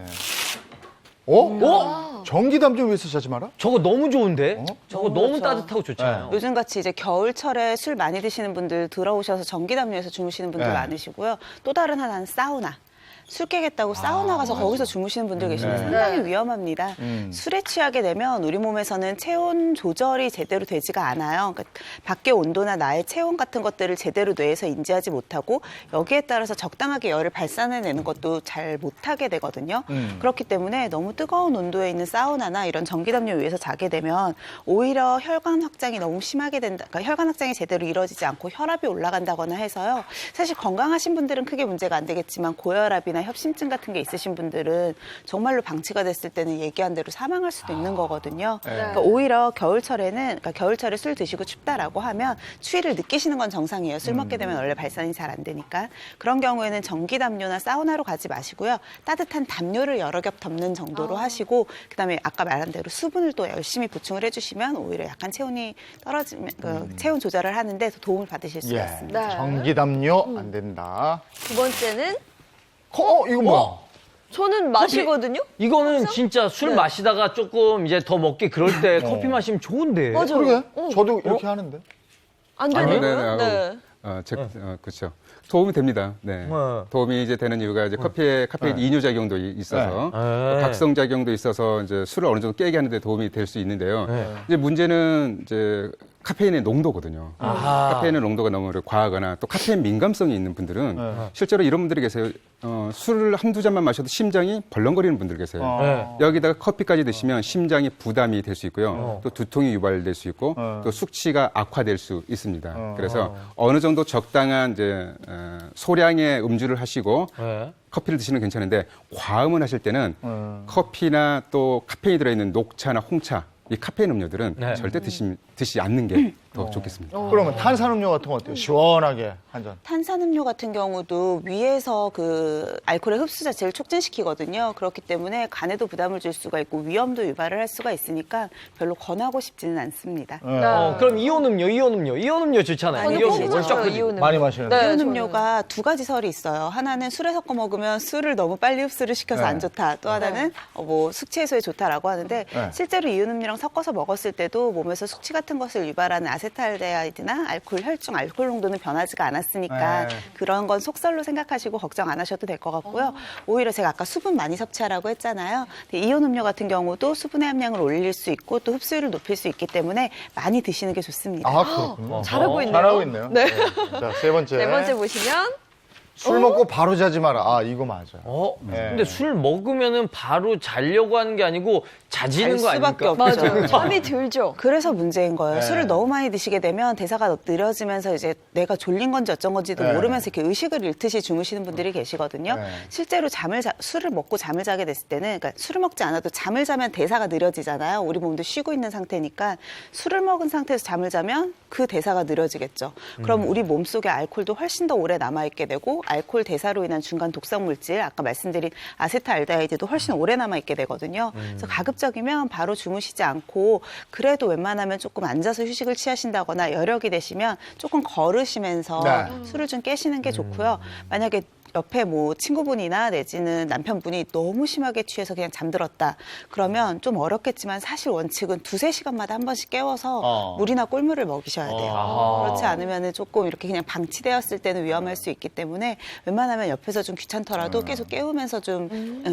전기담요 위에서 자지 마라? 저거 너무 좋은데? 저거 너무 따뜻하고 좋잖아요. 요즘같이 이제 겨울철에 술 많이 드시는 분들 들어오셔서 전기담요에서 주무시는 분들 많으시고요. 또 다른 하나는 사우나. 술 깨겠다고 사우나 가서 거기서 주무시는 분들 계시면 상당히 위험합니다. 술에 취하게 되면 우리 몸에서는 체온 조절이 제대로 되지가 않아요. 그러니까 밖의 온도나 나의 체온 같은 것들을 제대로 뇌에서 인지하지 못하고 여기에 따라서 적당하게 열을 발산해내는 것도 잘 못하게 되거든요. 그렇기 때문에 너무 뜨거운 온도에 있는 사우나나 이런 전기담요 위에서 자게 되면 오히려 혈관 확장이 너무 심하게 된다. 그러니까 혈관 확장이 제대로 이루어지지 않고 혈압이 올라간다거나 해서요. 사실 건강하신 분들은 크게 문제가 안 되겠지만 고혈압이나 협심증 같은 게 있으신 분들은 정말로 방치가 됐을 때는 얘기한 대로 사망할 수도 있는 거거든요. 그러니까 오히려 겨울철에 술 드시고 춥다라고 하면 추위를 느끼시는 건 정상이에요. 술 먹게 되면 원래 발산이 잘 안 되니까. 그런 경우에는 전기담요나 사우나로 가지 마시고요. 따뜻한 담요를 여러 겹 덮는 정도로 하시고 그다음에 아까 말한 대로 수분을 또 열심히 보충을 해주시면 오히려 약간 체온이 떨어지면 체온 조절을 하는데 더 도움을 받으실 수가 있습니다. 전기담요 안 된다. 두 번째는 이거 뭐야? 저는 마시거든요. 이거는 진짜 술 마시다가 조금 이제 더 먹기 그럴 때 커피 마시면 좋은데. 맞아요. 그러게. 저도 이렇게 하는데. 안 되나요? 네. 그렇죠. 도움이 됩니다. 네. 도움이 이제 되는 이유가 이제 커피에 카페인 이뇨 작용도 있어서 또 각성 작용도 있어서 이제 술을 어느 정도 깨게 하는데 도움이 될 수 있는데요. 이제 문제는 이제 카페인의 농도거든요. 카페인의 농도가 너무 과하거나 또 카페인 민감성이 있는 분들은 실제로 이런 분들이 계세요. 술을 한두 잔만 마셔도 심장이 벌렁거리는 분들 계세요. 여기다가 커피까지 드시면 심장이 부담이 될 수 있고요. 또 두통이 유발될 수 있고 또 숙취가 악화될 수 있습니다. 그래서 어느 정도 적당한 이제 소량의 음주를 하시고 커피를 드시는 건 괜찮은데 과음을 하실 때는 커피나 또 카페인이 들어있는 녹차나 홍차 이 카페인 음료들은 절대 드시지 않는 게 더 좋겠습니다. 그러면 탄산음료 같은 거 어때요? 시원하게 한 잔. 탄산음료 같은 경우도 위에서 그 알코올의 흡수 자체를 촉진시키거든요. 그렇기 때문에 간에도 부담을 줄 수가 있고 위험도 유발을 할 수가 있으니까 별로 권하고 싶지는 않습니다. 그럼 이온음료 좋잖아요. 이온음료. 많이 마시는데. 이온음료가 두 가지 설이 있어요. 하나는 술에 섞어 먹으면 술을 너무 빨리 흡수를 시켜서 안 좋다. 또 하나는 뭐 숙취 해소에 좋다라고 하는데 실제로 이온음료랑 섞어서 먹었을 때도 몸에서 숙취 같은 것을 유발하는 아세트알데하이드나 혈중 알코올 농도는 변하지가 않았으니까 그런 건 속설로 생각하시고 걱정 안 하셔도 될 것 같고요. 오히려 제가 아까 수분 많이 섭취하라고 했잖아요. 이온 음료 같은 경우도 수분의 함량을 올릴 수 있고 또 흡수율을 높일 수 있기 때문에 많이 드시는 게 좋습니다. 그렇군요. 잘하고 있네요. 잘하고 있네요. 네. 자, 세 번째. 네 번째 보시면 술 먹고 바로 자지 마라. 이거 맞아요. 근데 술 먹으면은 바로 자려고 하는 게 아니고 자지는 거 수밖에 아닙니까? 없죠. 맞아요. 잠이 들죠. 그래서 문제인 거예요. 술을 너무 많이 드시게 되면 대사가 느려지면서 이제 내가 졸린 건지 어쩐 건지도 모르면서 이렇게 의식을 잃듯이 주무시는 분들이 계시거든요. 실제로 술을 먹고 잠을 자게 됐을 때는 그러니까 술을 먹지 않아도 잠을 자면 대사가 느려지잖아요. 우리 몸도 쉬고 있는 상태니까 술을 먹은 상태에서 잠을 자면 그 대사가 느려지겠죠. 그럼 우리 몸속에 알코올도 훨씬 더 오래 남아있게 되고 알코올 대사로 인한 중간 독성 물질, 아까 말씀드린 아세트알데하이드도 훨씬 오래 남아있게 되거든요. 그래서 가급적이면 바로 주무시지 않고 그래도 웬만하면 조금 앉아서 휴식을 취하신다거나 여력이 되시면 조금 걸으시면서 술을 좀 깨시는 게 좋고요. 만약에 옆에 뭐 친구분이나 내지는 남편분이 너무 심하게 취해서 그냥 잠들었다. 그러면 좀 어렵겠지만 사실 원칙은 2-3시간마다 한 번씩 깨워서 물이나 꿀물을 먹이셔야 돼요. 그렇지 않으면 조금 이렇게 그냥 방치되었을 때는 위험할 수 있기 때문에 웬만하면 옆에서 좀 귀찮더라도 계속 깨우면서 좀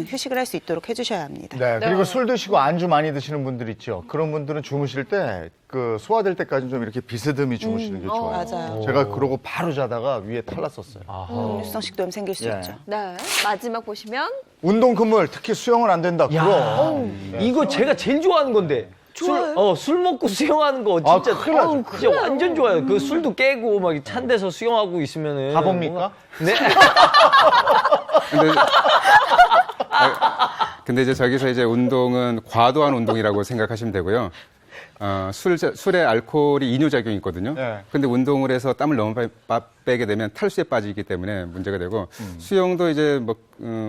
휴식을 할 수 있도록 해주셔야 합니다. 네, 그리고 술 드시고 안주 많이 드시는 분들 있죠. 그런 분들은 주무실 때 그 소화될 때까지 좀 이렇게 비스듬히 주무시는 게 좋아요. 맞아요. 제가 그러고 바로 자다가 위에 탈났었어요. 유성 식도염 생길 수 있죠. 네. 마지막 보시면 운동 금물, 특히 수영은 안 된다. 그거. 이거 제가 제일 좋아하는 건데. 술 먹고 수영하는 거 진짜, 큰일 나죠. 진짜 완전 좋아요. 그 술도 깨고 막 찬 데서 수영하고 있으면은. 가봅니까? 네. 근데 이제 저기서 이제 운동은 과도한 운동이라고 생각하시면 되고요. 술에 알코올이 이뇨작용이 있거든요. 근데 운동을 해서 땀을 너무 빼게 되면 탈수에 빠지기 때문에 문제가 되고, 수영도 이제 뭐,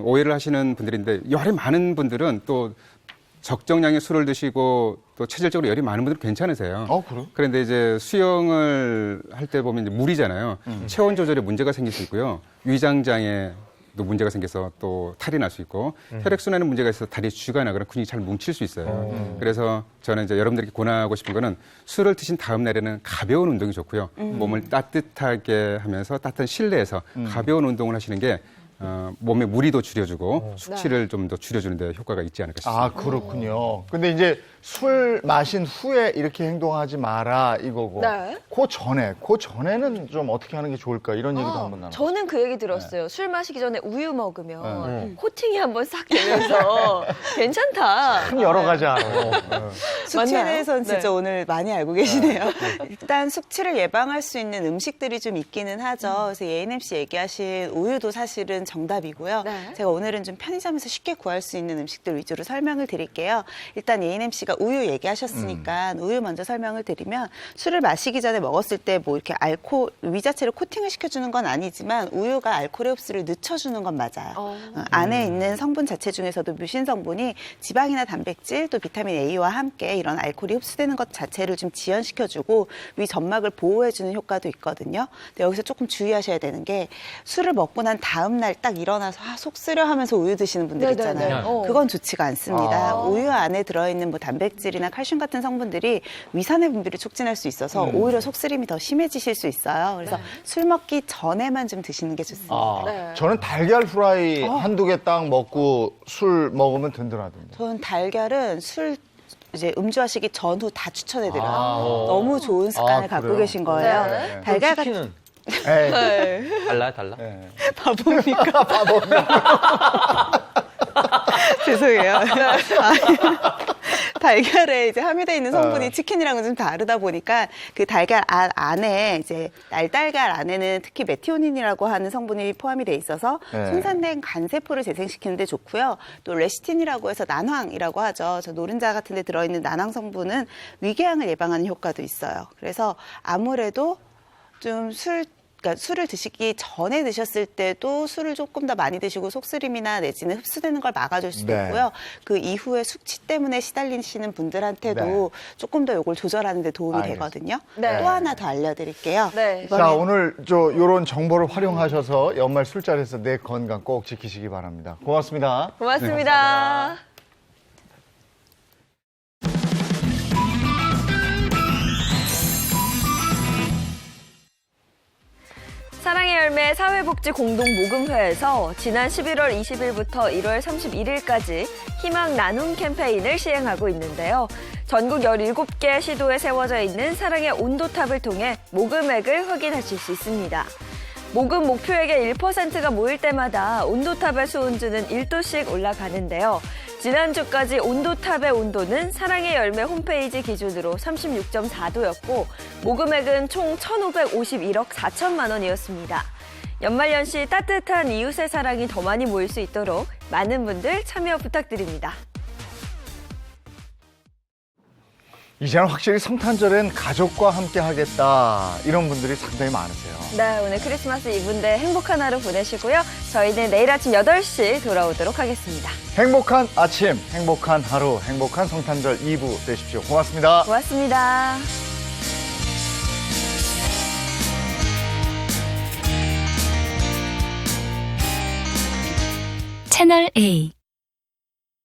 오해를 하시는 분들인데, 열이 많은 분들은 또 적정량의 술을 드시고 또 체질적으로 열이 많은 분들은 괜찮으세요. 그래요? 그런데 이제 수영을 할 때 보면 이제 물이잖아요. 체온 조절에 문제가 생길 수 있고요. 위장장애 또 문제가 생겨서 또 탈이 날 수 있고, 혈액순환에 문제가 있어서 다리에 쥐가 나거나 근육이 잘 뭉칠 수 있어요. 그래서 저는 이제 여러분들께 권하고 싶은 거는 술을 드신 다음 날에는 가벼운 운동이 좋고요. 몸을 따뜻하게 하면서 따뜻한 실내에서 가벼운 운동을 하시는 게 몸에 무리도 줄여주고 숙취를 좀 더 줄여주는 데 효과가 있지 않을까 싶습니다. 그렇군요. 근데 이제 술 마신 후에 이렇게 행동하지 마라 이거고. 네. 그 전에는 좀 어떻게 하는 게 좋을까 이런 얘기도 한번 나눠. 저는 그 얘기 들었어요. 술 마시기 전에 우유 먹으면 코팅이 한번 싹 되면서 괜찮다. 참 여러 가지 알아. 숙취에 맞나요? 대해서는 진짜 네. 오늘 많이 알고 계시네요. 일단 숙취를 예방할 수 있는 음식들이 좀 있기는 하죠. 그래서 예인엠 씨 얘기하신 우유도 사실은 정답이고요. 네. 제가 오늘은 좀 편의점에서 쉽게 구할 수 있는 음식들 위주로 설명을 드릴게요. 일단 예인엠 씨가 우유 얘기하셨으니까 우유 먼저 설명을 드리면, 술을 마시기 전에 먹었을 때 뭐 이렇게 알코올 위 자체를 코팅을 시켜주는 건 아니지만 우유가 알코올의 흡수를 늦춰주는 건 맞아요. 안에 있는 성분 자체 중에서도 뮤신 성분이 지방이나 단백질 또 비타민 A와 함께 이런 알코올이 흡수되는 것 자체를 좀 지연시켜주고 위 점막을 보호해주는 효과도 있거든요. 근데 여기서 조금 주의하셔야 되는 게, 술을 먹고 난 다음 날 딱 일어나서 속 쓰려 하면서 우유 드시는 분들 있잖아요. 그건 좋지가 않습니다. 우유 안에 들어있는 뭐 단백질이나 칼슘 같은 성분들이 위산의 분비를 촉진할 수 있어서 오히려 속쓰림이 더 심해지실 수 있어요. 그래서 술 먹기 전에만 좀 드시는 게 좋습니다. 저는 달걀 후라이 한두 개 딱 먹고 술 먹으면 든든하던데. 저는 달걀은 술 이제 음주하시기 전후 다 추천해드려요. 너무 좋은 습관을 갖고 그래요? 계신 거예요. 네. 달걀 치킨은 네. 달라? 바보입니까? 죄송해요. 달걀에 이제 함유되어 있는 성분이 치킨이랑은 좀 다르다 보니까 그 달걀 안에 이제 날달걀 안에는 특히 메티오닌이라고 하는 성분이 포함이 돼 있어서 손상된 간세포를 재생시키는 데 좋고요. 또 레시틴이라고 해서 난황이라고 하죠. 저 노른자 같은 데 들어있는 난황 성분은 위궤양을 예방하는 효과도 있어요. 그래서 아무래도 좀 그러니까 술을 드시기 전에 드셨을 때도 술을 조금 더 많이 드시고 속쓰림이나 내지는 흡수되는 걸 막아줄 수도 있고요. 그 이후에 숙취 때문에 시달리시는 분들한테도 조금 더 이걸 조절하는 데 도움이 되거든요. 또 하나 더 알려드릴게요. 자, 오늘 요런 정보를 활용하셔서 연말 술자리에서 내 건강 꼭 지키시기 바랍니다. 고맙습니다. 고맙습니다. 사랑의 열매 사회복지공동모금회에서 지난 11월 20일부터 1월 31일까지 희망 나눔 캠페인을 시행하고 있는데요. 전국 17개 시도에 세워져 있는 사랑의 온도탑을 통해 모금액을 확인하실 수 있습니다. 모금 목표액의 1%가 모일 때마다 온도탑의 수온주는 1도씩 올라가는데요. 지난주까지 온도탑의 온도는 사랑의 열매 홈페이지 기준으로 36.4도였고 모금액은 총 1,551억 4천만 원이었습니다. 연말연시 따뜻한 이웃의 사랑이 더 많이 모일 수 있도록 많은 분들 참여 부탁드립니다. 이제는 확실히 성탄절엔 가족과 함께 하겠다 이런 분들이 상당히 많으세요. 네, 오늘 크리스마스 이브인데 행복한 하루 보내시고요. 저희는 내일 아침 8시 돌아오도록 하겠습니다. 행복한 아침, 행복한 하루, 행복한 성탄절 2부 되십시오. 고맙습니다. 고맙습니다. 채널 A